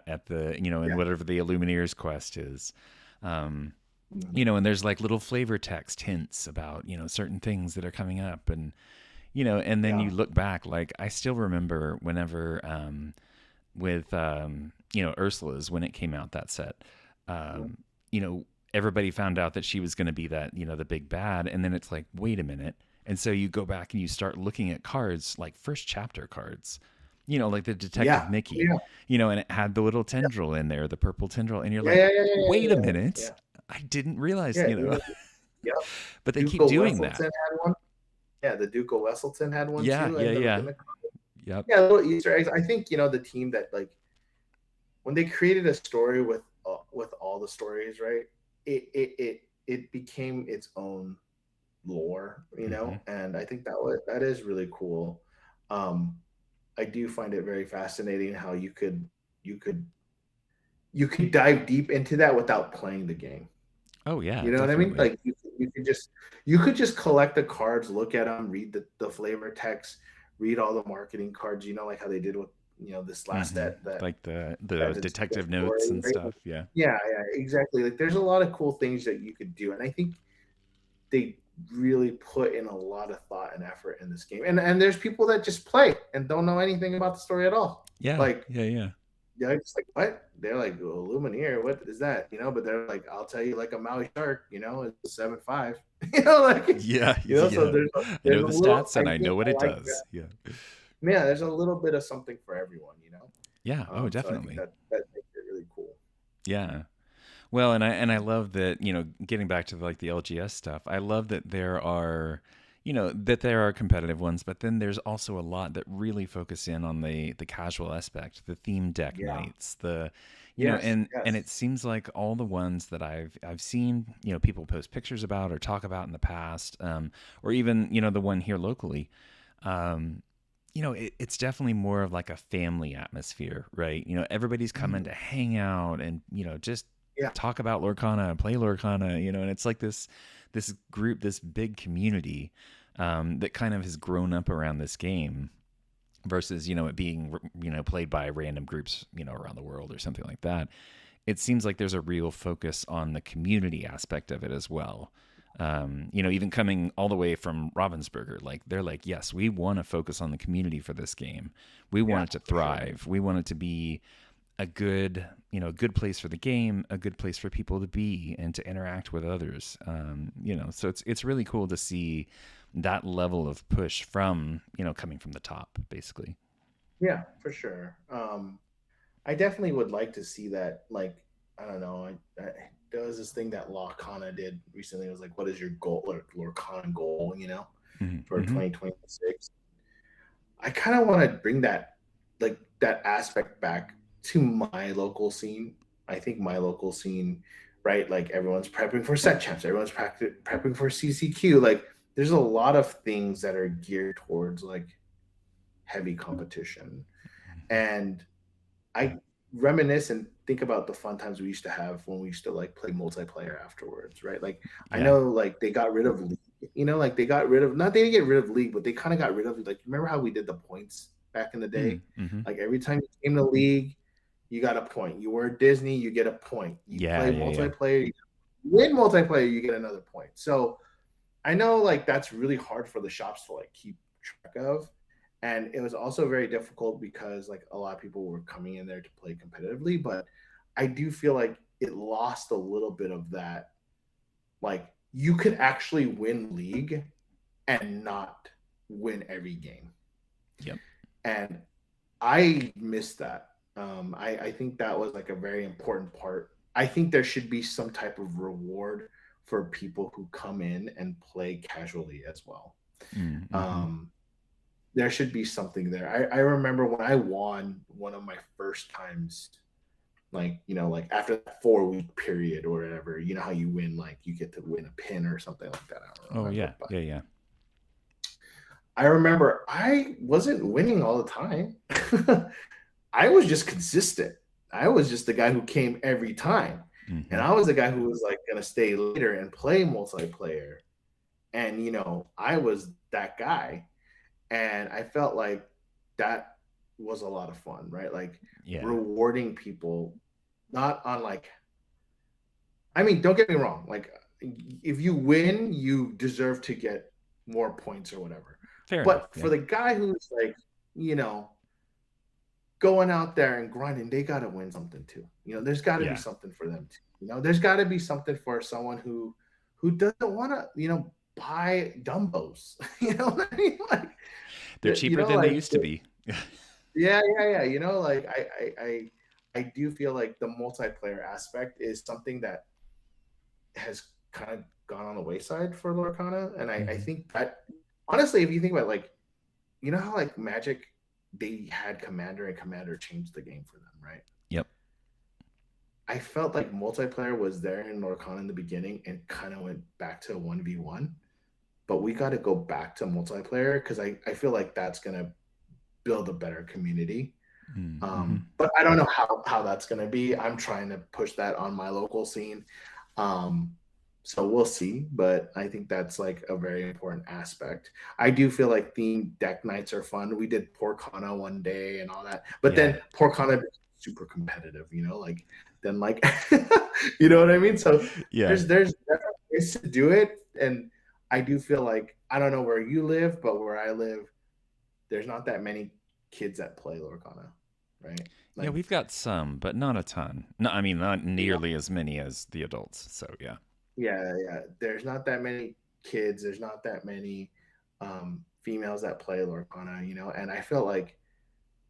At the in Yeah. whatever the Illumineers quest is. Um, Mhm. and there's like little flavor text hints about certain things that are coming up, and and then Yeah. you look back. Like I still remember whenever with Ursula's when it came out, that set. Mhm. um Everybody found out that she was going to be that the big bad, and then it's like, wait a minute. And so you go back and you start looking at cards, like first chapter cards, like the Detective Yeah. Mickey, Yeah. and it had the little tendril in there, the purple tendril, and you're Yeah. like, Yeah. Yeah. Yeah. wait a Yeah. minute, Yeah. I didn't realize, Yeah. Even, yeah. but they Duke keep of doing Wesselton that. had one. Yeah, the Duke of Wesselton had one Yeah, too yeah, in the yeah. Yep. yeah, little Easter eggs. I think the team that like when they created a story with all the stories, right? It became its own lore, Hmm. and I think that is really cool. Um, I do find it very fascinating how you could you could dive deep into that without playing the game. Oh yeah, You know what I mean? definitely. Like you could just collect the cards, look at them, read the flavor text, read all the marketing cards. Like how they did with this last Hmm. set that Like the that detective detective story, notes and right? stuff. Yeah. Yeah, yeah, exactly. Like there's a lot of cool things that you could do, and I think they really put in a lot of thought and effort in this game. And there's people that just play and don't know anything about the story at all. Yeah, Like yeah, yeah. yeah, it's like what? They're like well, Lumineer, what is that? But they're like, I'll tell you like a Maui shark, it's 7.5. like Yeah, so yeah. I know there's a the little stats I and I think know what I it like does. that. Yeah. Yeah, there's a little bit of something for everyone. Yeah. Oh, So I think definitely. that makes it really cool. Yeah. Well, and I love that, getting back to like the LGS stuff, I love that there are competitive ones, but then there's also a lot that really focus in on the casual aspect, the theme deck Yeah. nights, the Yes, and yes. it seems like all the ones that I've seen, people post pictures about or talk about in the past, or even, the one here locally, um, it's definitely more of like a family atmosphere, right? Everybody's coming Mhm. to hang out and, just Yeah. talk about Lorcana, play Lorcana, and it's like this group, this big community that kind of has grown up around this game versus, it being, played by random groups, around the world or something like that. It seems like there's a real focus on the community aspect of it as well. Even coming all the way from Ravensburger, like they're like, yes, we want to focus on the community for this game. We Yeah, want it to for sure. thrive. We want it to be a good place for the game, a good place for people to be and to interact with others. So it's really cool to see that level of push from coming from the top, basically. Yeah, for sure. I definitely would like to see that. Like, I don't know. There was this thing that Lorcana did recently. It was like, what is your goal, or Lorcana goal, for Mm-hmm. 2026? I kind of want to bring that aspect back to my local scene. I think my local scene, right? Like everyone's prepping for set champs, everyone's prepping for CCQ. Like, there's a lot of things that are geared towards like heavy competition, and I reminisce and think about the fun times we used to have when we used to like play multiplayer afterwards, right? Like I Yeah. know like they got rid of League, like they got rid of not they didn't get rid of League, but they kind of got rid of like remember how we did the points back in the day? Mm-hmm. Like every time you came to League, you got a point. You were Disney, you get a point. You Yeah, play yeah, yeah. multiplayer, you win multiplayer, you get another point. So I know like that's really hard for the shops to like keep track of. And it was also very difficult because like a lot of people were coming in there to play competitively, but I do feel like it lost a little bit of that. Like you could actually win league and not win every game. Yep. And I missed that. I think that was like a very important part. I think there should be some type of reward for people who come in and play casually as well. Mm-hmm. Um, there should be something there. I remember when I won one of my first times. like, like after that 4 week period or whatever, how you win, like you get to win a pin or something like that. I don't Oh remember, yeah, but yeah, yeah. I remember I wasn't winning all the time. I was just consistent. I was just the guy who came every time. And Hmm. I was the guy who was like going to stay later and play multiplayer. And, I was that guy. And I felt like that was a lot of fun, right? Like Yeah, rewarding people, not on like, I mean, don't get me wrong. Like, if you win, you deserve to get more points or whatever. fair enough. But Yeah, for the guy who's like, you know, going out there and grinding, they got to win something too. There's got to be yeah. something for them too. There's got to be something for someone who doesn't want to, buy Dumbos. You know what I mean? Like, They're cheaper than they like used to be. yeah, yeah, yeah. Like I do feel like the multiplayer aspect is something that has kind of gone on the wayside for Lorcana, and I Hmm. think that honestly, if you think about like, how like Magic, they had Commander and Commander changed the game for them, right? Yep. I felt like multiplayer was there in Lorcana in the beginning and kind of went back to 1v1, but we got to go back to multiplayer because I feel like that's gonna build a better community. Mm-hmm. But I don't know how that's going to be. I'm trying to push that on my local scene. Um, so we'll see. But I think that's like a very important aspect. I do feel like themed deck nights are fun. We did Porcana one day and all that. But Yeah, then Porcana super competitive, like then like you know what I mean? So yeah, there's different ways to do it. And I do feel like I don't know where you live, but where I live, there's not that many kids that play Lorcana, right? yeah. Like, We've got some, but not a ton. No, I mean not you know, nearly as many as the adults. So yeah, yeah, yeah. There's not that many kids. There's not that many females that play Lorcana, and I feel like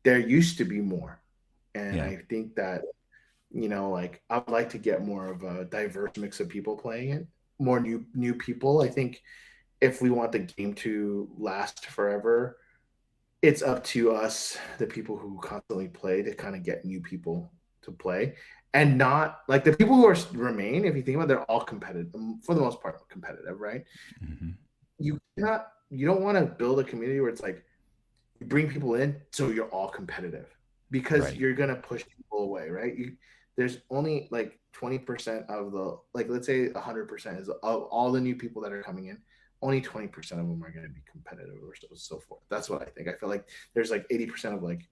there used to be more. And yeah, I think that, like I would like to get more of a diverse mix of people playing it, more new people. I think if we want the game to last forever, it's up to us, the people who constantly play, to kind of get new people to play, and not like the people who are remain. If you think about it, they're all competitive for the most part, competitive, right? hmm, You don't want to build a community where it's like you bring people in so you're all competitive because right. you're gonna push people away, right? There's only like 20% of the, like, let's say 100% is of all the new people that are coming in, only 20% of them are going to be competitive or so forth. That's what I think. I feel like there's like 80% of like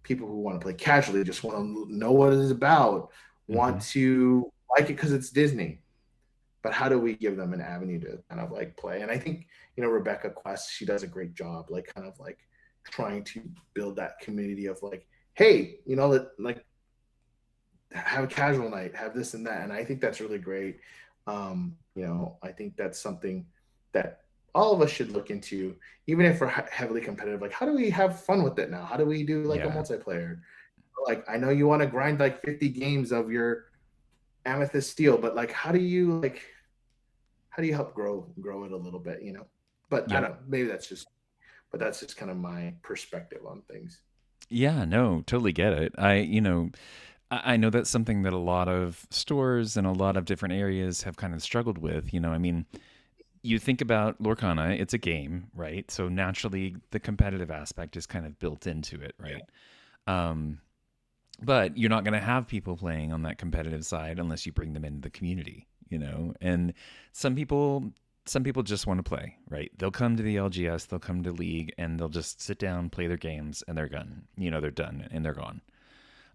people who want to play casually, just want to know what it is about, want Hmm. to like it because it's Disney. But how do we give them an avenue to kind of like play? And I think, Rebecca Quest, she does a great job, like kind of like trying to build that community of like, hey, like have a casual night, have this and that. And I think that's really great. I think that's something that all of us should look into, even if we're heavily competitive. Like, how do we have fun with it now? How do we do like a Yeah, multiplayer? Like, I know you want to grind like 50 games of your Amethyst Steel, but like, how do you help grow it a little bit? But I yep. don't know. Maybe but that's just kind of my perspective on things. Yeah, no, totally get it. I know that's something that a lot of stores and a lot of different areas have kind of struggled with. I mean, you think about Lorcana, it's a game, right? So naturally, the competitive aspect is kind of built into it, Yeah. right? Um, but you're not going to have people playing on that competitive side unless you bring them into the community. And some people some people just want to play, right? They'll come to the LGS, they'll come to League, and they'll just sit down, play their games, and they're done. They're done and they're gone.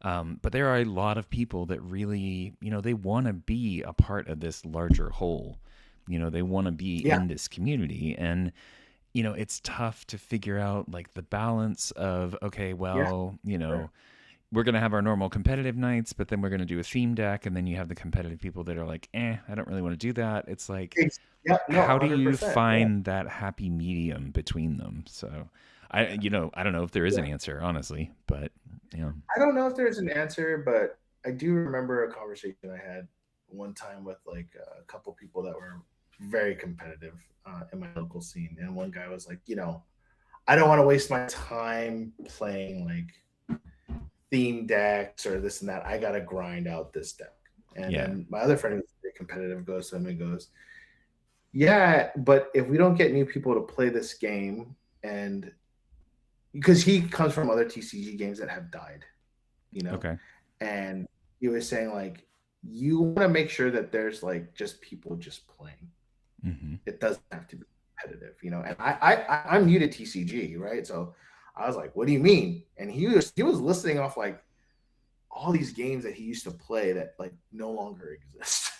But there are a lot of people that really, they want to be a part of this larger whole. They want to be Yeah. in this community. And, it's tough to figure out like the balance of, okay, Yeah. well, Sure. we're going to have our normal competitive nights, but then we're going to do a theme deck. And then you have the competitive people that are like, I don't really want to do that. It's like, Yeah. No, how do you 100%. Yeah. find that happy medium between them? So I don't know if there is Yeah. an answer, honestly, but, you I don't know if there's an answer, but I do remember a conversation I had one time with like a couple people that were very competitive in my local scene, and one guy was like, I don't want to waste my time playing like theme decks or this and that. I gotta grind out this deck. And Yeah. then my other friend who's very competitive goes to him and goes, yeah, but if we don't get new people to play this game, and because he comes from other TCG games that have died, you know, Okay. and he was saying like you want to make sure that there's like just people just playing. Mm-hmm. It doesn't have to be competitive, you know. And I'm new to TCG, right? So I was like, "What do you mean?" And he was listing off like all these games that he used to play that like no longer exist,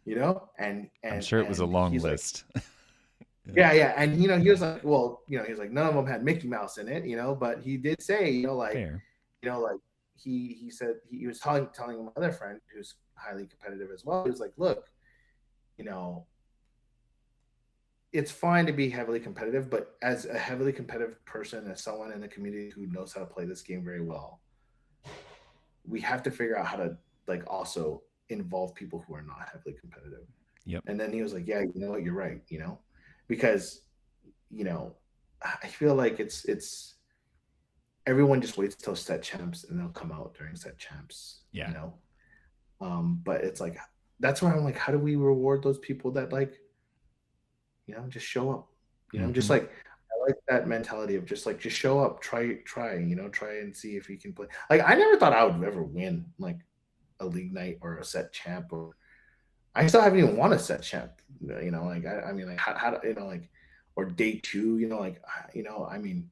you know. And I'm and sure it was a and long he's like, list. Yeah. yeah, yeah. And you know, he was like, well, you know, he's like, none of them had Mickey Mouse in it, you know, but he did say, Fair. like he said he was telling my other friend who's highly competitive as well. He was like, look, you know, it's fine to be heavily competitive, but as a heavily competitive person, as someone in the community who knows how to play this game very well, we have to figure out how to like also involve people who are not heavily competitive. Yep. And then he was like, yeah, you know what, you're right, you know, because you know, I feel like it's everyone just waits till set champs and they'll come out during set champs, Yeah. you know. But it's like that's why I'm like, how do we reward those people that like, you know, just show up? You know, just Mm-hmm. like I like that mentality of just like just show up, try, you know, try and see if you can play. Like I never thought I would ever win like a league night or a set champ, or I still haven't even won a set champ. You know, like I mean, like how you know, like or day two, you know, like you know, I mean,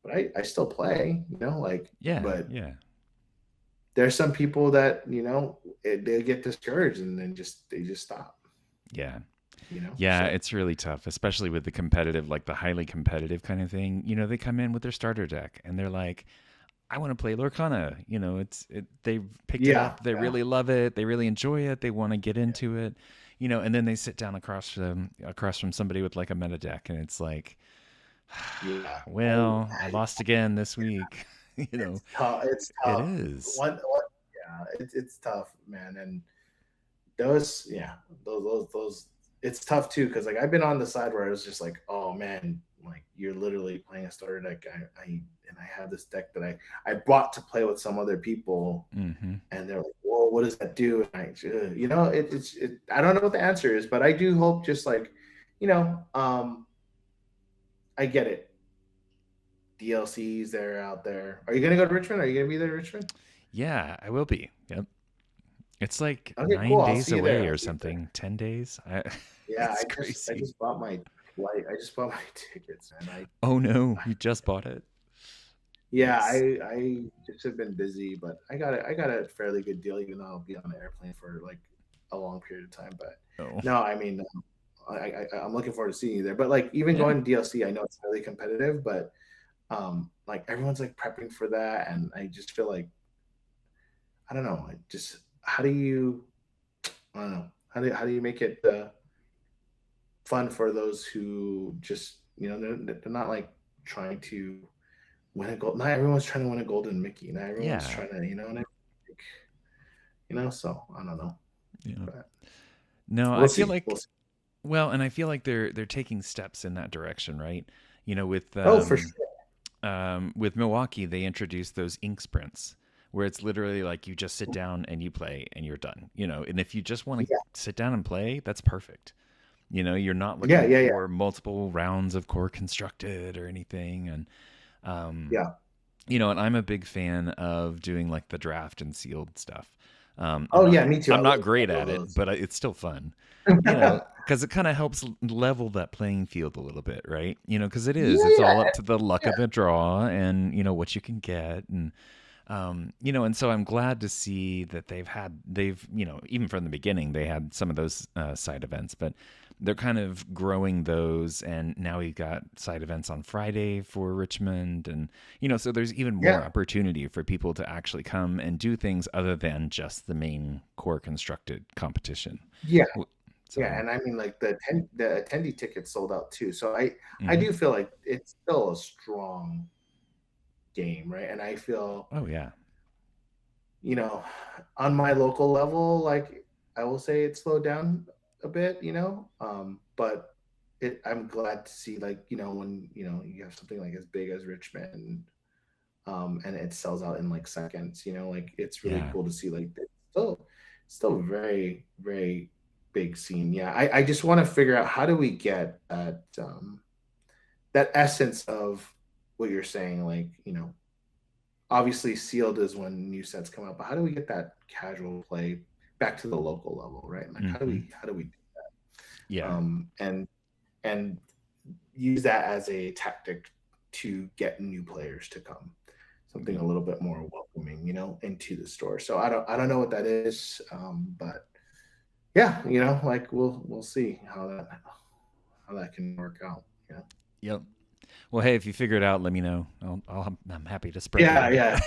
but I still play, you know, like Yeah. but Yeah. there's some people that you know they get discouraged and then they just stop, Yeah. you know. Yeah, So it's really tough, especially with the competitive, like the highly competitive kind of thing. They come in with their starter deck and they're like, I want to play Lorcana. They've picked it yeah, up, they yeah, really love it, they really enjoy it, they want to get into it. And then they sit down across from somebody with like a meta deck and it's like, yeah. well, I lost again this week. you know, It's tough. It's it tough. is. Yeah, it's tough, man. And those, yeah, those. It's tough too because like I've been on the side where I was just like, oh man, like you're literally playing a starter deck. I have this deck that I brought to play with some other people, Mhm. and they're like, "Whoa, what does that do?" And you know, I don't know what the answer is, but I do hope just like, you know, I get it. DLCs they're out there. Are you gonna go to Richmond? Are you gonna be there, Richmond? Yeah, I will be. Yep. It's like Okay, cool. 9 I'll days see you there. away I'll or see you there. something. 10 days. Yeah, It's I crazy. just bought my flight. I just bought my tickets, and Oh no, I you just bought it. yeah, Nice. I just have been busy, but I got a fairly good deal, even though I'll be on the airplane for like a long period of time. But Oh. no, I mean, I'm looking forward to seeing you there. But like even Yeah. going to DLC, I know it's highly competitive, but like everyone's like prepping for that, and I just feel like I don't know, like just how do you I don't know how do you make it fun for those who just you know they're not like trying to win a gold. Not everyone's trying to win a golden Mickey. Not everyone's Yeah. trying to you know like, you know. So I don't know, Yeah. but No, we'll I feel see. We'll like see. well, and I feel like they're taking steps in that direction, right? With Oh, for sure. with Milwaukee, they introduced those ink sprints where it's literally like you just sit down and you play and you're done. And if you just want Yeah, to sit down and play, that's perfect. You're not yeah, looking yeah, yeah, for multiple rounds of core constructed or anything. And um, yeah. and I'm a big fan of doing like the draft and sealed stuff. I'm Oh, not yeah. Me too. I'm not I great love at it, those. but it's still fun. Because it kind of helps level that playing field a little bit, right? Because Yeah, it's yeah, all up to the luck yeah, of the draw and what you can get and so I'm glad to see that they've even from the beginning they had some of those side events, but they're kind of growing those, and now we've got side events on Friday for Richmond, and so there's even more yeah, opportunity for people to actually come and do things other than just the main core constructed competition. yeah, So, yeah. And I mean, like the attendee tickets sold out too. So I mhm. do feel like it's still a strong game, right? And I feel Oh yeah, you know, on my local level, like I will say it slowed down a bit, you know. But I'm glad to see like, you know, when, you know, you have something like as big as Richmond, and it sells out in like seconds. Like it's really Yeah. cool to see. Like it's still very very big scene. Yeah, I just want to figure out how do we get that essence of what you're saying. Like obviously sealed is when new sets come out, but how do we get that casual play back to the local level, right? Like Mm-hmm. how do we Yeah. and and use that as a tactic to get new players to come, something Yep. a little bit more welcoming, into the store. So I don't know what that is, but yeah, like we'll see how that can work out. Yep. Well, hey, if you figure it out, let me know. I'm happy to spread the Yeah, word.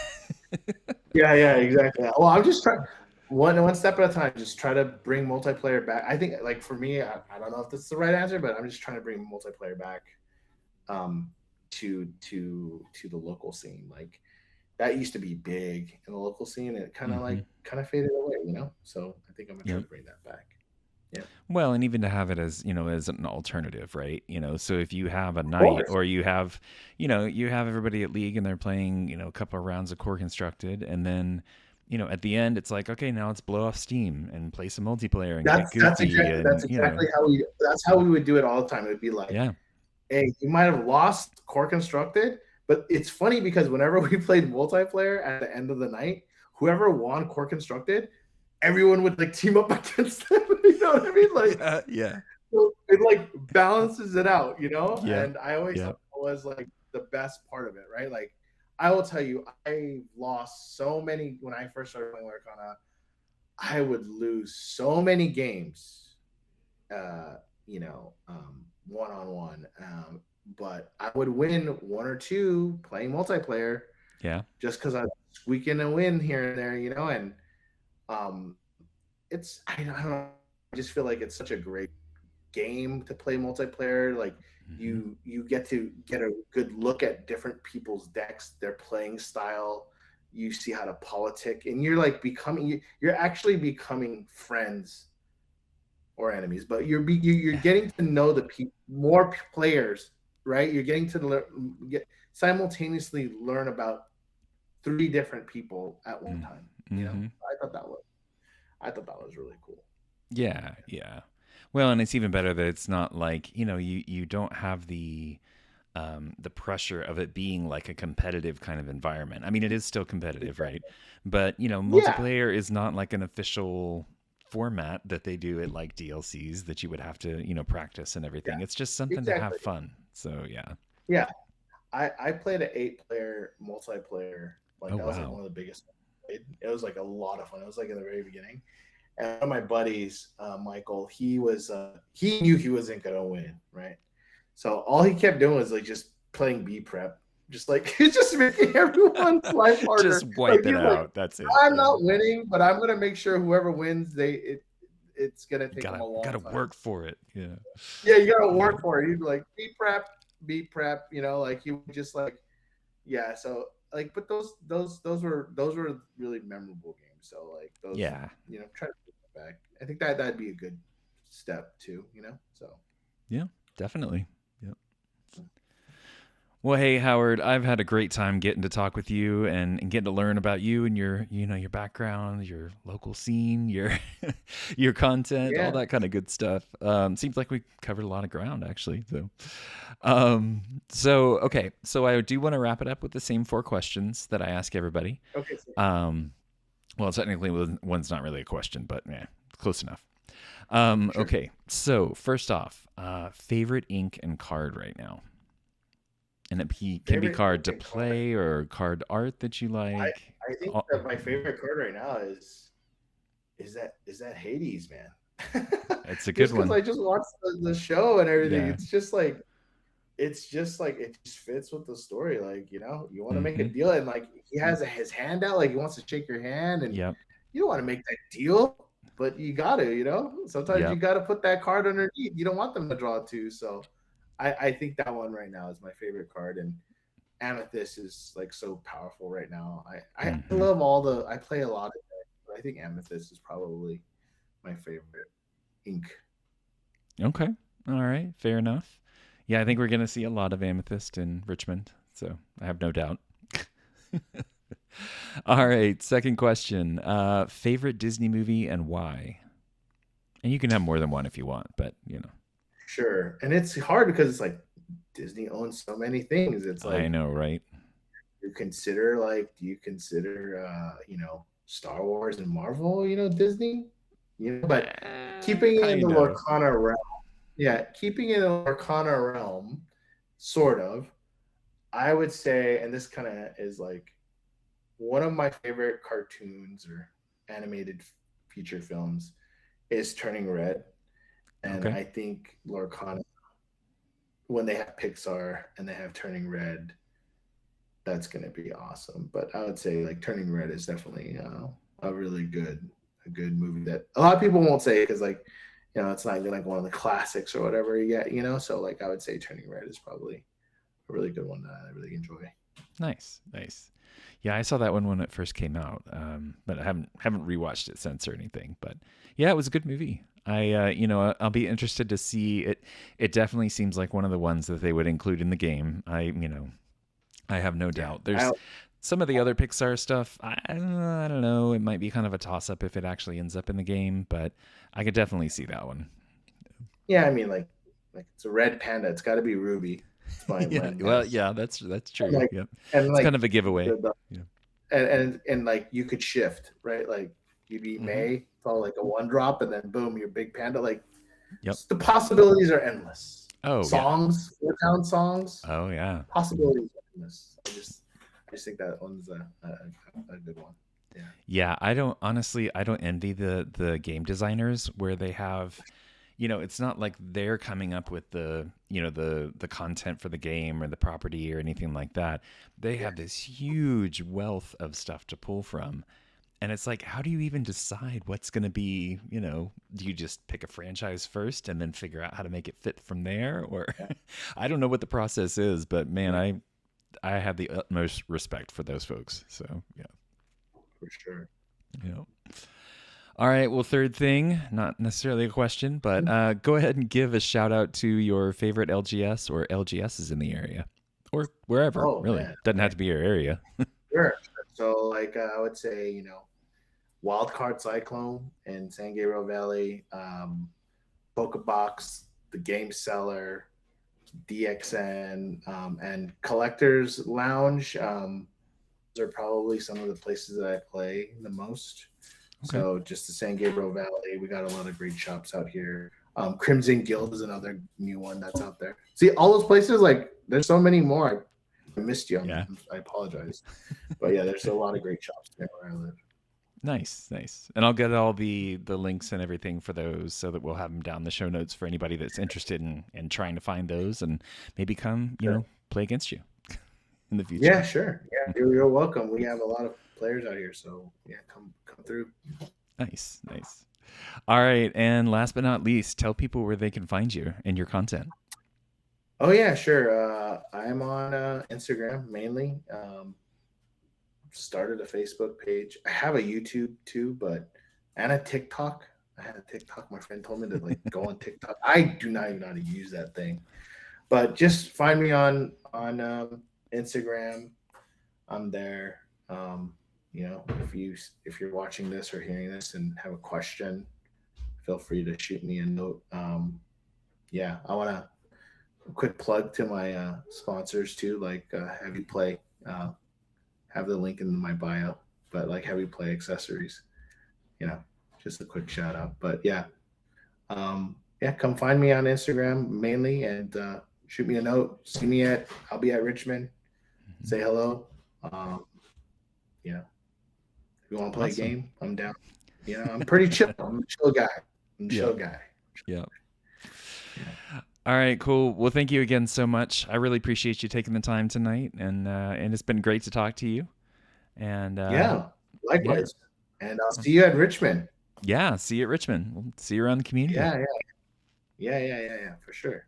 yeah, yeah, exactly. Well, I'm just trying one step at a time. Just try to bring multiplayer back. I think, like for me, I don't know if this is the right answer, but I'm just trying to bring multiplayer back, um, to the local scene. Like that used to be big in the local scene, and it Mm-hmm. kind of faded away. So I think I'm gonna try Yep. to bring that back. Yeah, Well, and even to have it as, as an alternative, right? So if you have a of night course. or you have everybody at league and they're playing, a couple of rounds of core constructed and then, at the end it's like, okay, now let's blow off steam and play some multiplayer and get That's goofy exactly and, that's how we would do it all the time. It would be like, yeah. hey, you might have lost core constructed, but it's funny because whenever we played multiplayer at the end of the night, whoever won core constructed, everyone would like team up against them. You know what I mean? Like Yeah, yeah. so it like balances it out, Yep. And I always thought Yep. that was like the best part of it, right? Like I will tell you, I lost so many when I first started playing Larcana. I would lose so many games, uh, one on one. But I would win one or two playing multiplayer Yeah. just because I squeak in a win here and there, and um, I don't know. I just feel like it's such a great game to play multiplayer. Like Hmm. you get to get a good look at different people's decks, their playing style. You see how to politic, and you're like you're actually becoming friends or enemies, but you're getting to know more players, right? You're getting to get simultaneously learn about three different people at one time. Mm-hmm. I thought that was really cool. Yeah, yeah. Well, and it's even better that it's not like, you don't have the pressure of it being like a competitive kind of environment. I mean, it is still competitive, right? But, Yeah, multiplayer is not like an official format that they do at like DLCs that you would have to, practice and yeah, everything. It's just something to have exactly. fun. So, yeah. Yeah, I played an 8-player multiplayer. Like Oh, that was like one wow. of the biggest. It was like a lot of fun. It was like in the very beginning. And one of my buddies, Michael, he knew he wasn't gonna win, right? So all he kept doing was like just playing B prep, just like just making everyone's life Just harder. Like wipe it he's like, out. That's it. I'm Yeah. not winning, but I'm gonna make sure whoever wins, it's gonna take them a Gotta long time. work for it. Yeah. Yeah, you gotta Yeah. work for it. He'd be like, be prep, like he would just like, yeah. So like, but those were really memorable games. So like those, Yeah. try to put that back. I think that'd be a good step too. So Yeah. Definitely. Yeah. Well, hey Howard, I've had a great time getting to talk with you and getting to learn about you and your background, your local scene, your your content, all yeah. that kind of good stuff. Seems like we covered a lot of ground actually. So okay, so I do want to wrap it up with the same four questions that I ask everybody. Okay. So Um, well, technically one's not really a question, but yeah, close enough. sure. Okay, so first off, favorite ink and card right now. And can be Favorite card to Incan card. play or card art that you like. I think that my favorite card right now is that Hades, man. It's a good Just because one. I just watched the show and everything, Yeah. it's just like it just fits with the story. Like, you want to make a Mm-hmm. deal, and like he has his hand out, like he wants to shake your hand, and Yep. you don't want to make that deal, but you got to, sometimes you Yep. got to put that card underneath. You don't want them to draw two. So I think that one right now is my favorite card. And Amethyst is like so powerful right now. I Mm-hmm. love I play a lot of it, but I think Amethyst is probably my favorite ink. Okay. All right. Fair enough. Yeah, I think we're gonna see a lot of amethyst in Richmond, so I have no doubt. All right, second question. Favorite Disney movie and why? And you can have more than one if you want, but Sure. And it's hard because it's like Disney owns so many things. It's I like know, right? do you consider Star Wars and Marvel, Disney? But keeping it in the Kind of. Lorcana realm, yeah, keeping it in the Lorcana realm, sort of, I would say, and this kind of is like one of my favorite cartoons or animated feature films is Turning Red. And Okay. I think Lorcana, when they have Pixar and they have Turning Red, that's going to be awesome. But I would say like Turning Red is definitely a really good movie that a lot of people won't say because like it's not like one of the classics or whatever yet. So like I would say Turning Red is probably a really good one that I really enjoy. Nice, nice. Yeah, I saw that one when it first came out, but I haven't rewatched it since or anything. But yeah, it was a good movie. I'll be interested to see it. It definitely seems like one of the ones that they would include in the game. I have no Yeah, doubt. There's some of the other Pixar stuff. I don't know. It might be kind of a toss up if it actually ends up in the game, but I could definitely see that one. yeah. I mean, like it's a red panda. It's got to be Ruby. It's my Yeah. Well, guess. yeah, that's And true. like Yep. and It's like kind of a giveaway. the Yeah. and like you could shift, right? Like you beat Hmm. May, follow like a one drop, and then boom, you're big panda. Like Yep. the possibilities are endless. Oh yeah. Songs, four town songs, Oh yeah. possibilities are endless. I just think that one's a good one. Yeah. Yeah, I don't envy the game designers where they have, it's not like they're coming up with the content for the game or the property or anything like that. They Yeah. have this huge wealth of stuff to pull from. And it's like, how do you even decide what's going to be, do you just pick a franchise first and then figure out how to make it fit from there? Or Yeah. I don't know what the process is, but man, Yeah, I have the utmost respect for those folks. So yeah. for sure. Yeah. All right. Well, third thing, not necessarily a question, but go ahead and give a shout out to your favorite LGS or LGSs in the area or wherever, Oh really. man. Doesn't Okay. have to be your area. Sure. So like I would say, Wildcard Cyclone in San Gabriel Valley, Pokebox, the Game Seller, DXN, and Collectors Lounge. Those are probably some of the places that I play the most. Okay. So just the San Gabriel Valley, we got a lot of great shops out here. Crimson Guild is another new one that's out there. See, all those places, like there's so many more. I missed you. Yeah. I apologize, but yeah, there's a lot of great shops there where I live. Nice, nice. And I'll get all the links and everything for those so that we'll have them down the show notes for anybody that's interested in trying to find those and maybe come, Sure. play against you in the Yeah, future. sure. Yeah, you're welcome. We have a lot of players out here, so yeah, come through. Nice, nice. All right. And last but not least, tell people where they can find you and your content. Oh yeah, sure. I'm on Instagram mainly. Started a Facebook page. I have a YouTube too, and a TikTok. I had a TikTok. My friend told me to like go on TikTok. I do not even know how to use that thing, but just find me on Instagram. I'm there. If you're watching this or hearing this and have a question, feel free to shoot me a note. Yeah, I want to quick plug to my sponsors too, like Heavy Play. Have the link in my bio, but like Heavy Play accessories, you know, just a quick shout out. But yeah, come find me on Instagram mainly and shoot me a note. I'll be at Richmond. Mhm. Say hello. Um, you know, if you want to play a Awesome. game, I'm down. I'm pretty chill. I'm a chill guy. I'm a Yeah. chill guy. Yeah. Yeah. All right, cool. Well, thank you again so much. I really appreciate you taking the time tonight, and it's been great to talk to you. And Yeah, yeah, likewise. And I'll see you at Richmond. yeah. See you at Richmond. We'll see you around the community. Yeah, yeah, yeah, for sure.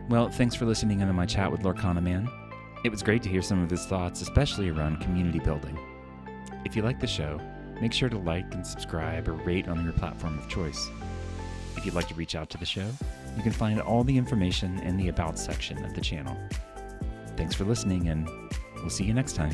Well, thanks for listening into my chat with Lorcana Man. It was great to hear some of his thoughts, especially around community building. If you like the show, make sure to like and subscribe or rate on your platform of choice. If you'd like to reach out to the show, you can find all the information in the About section of the channel. Thanks for listening, and we'll see you next time.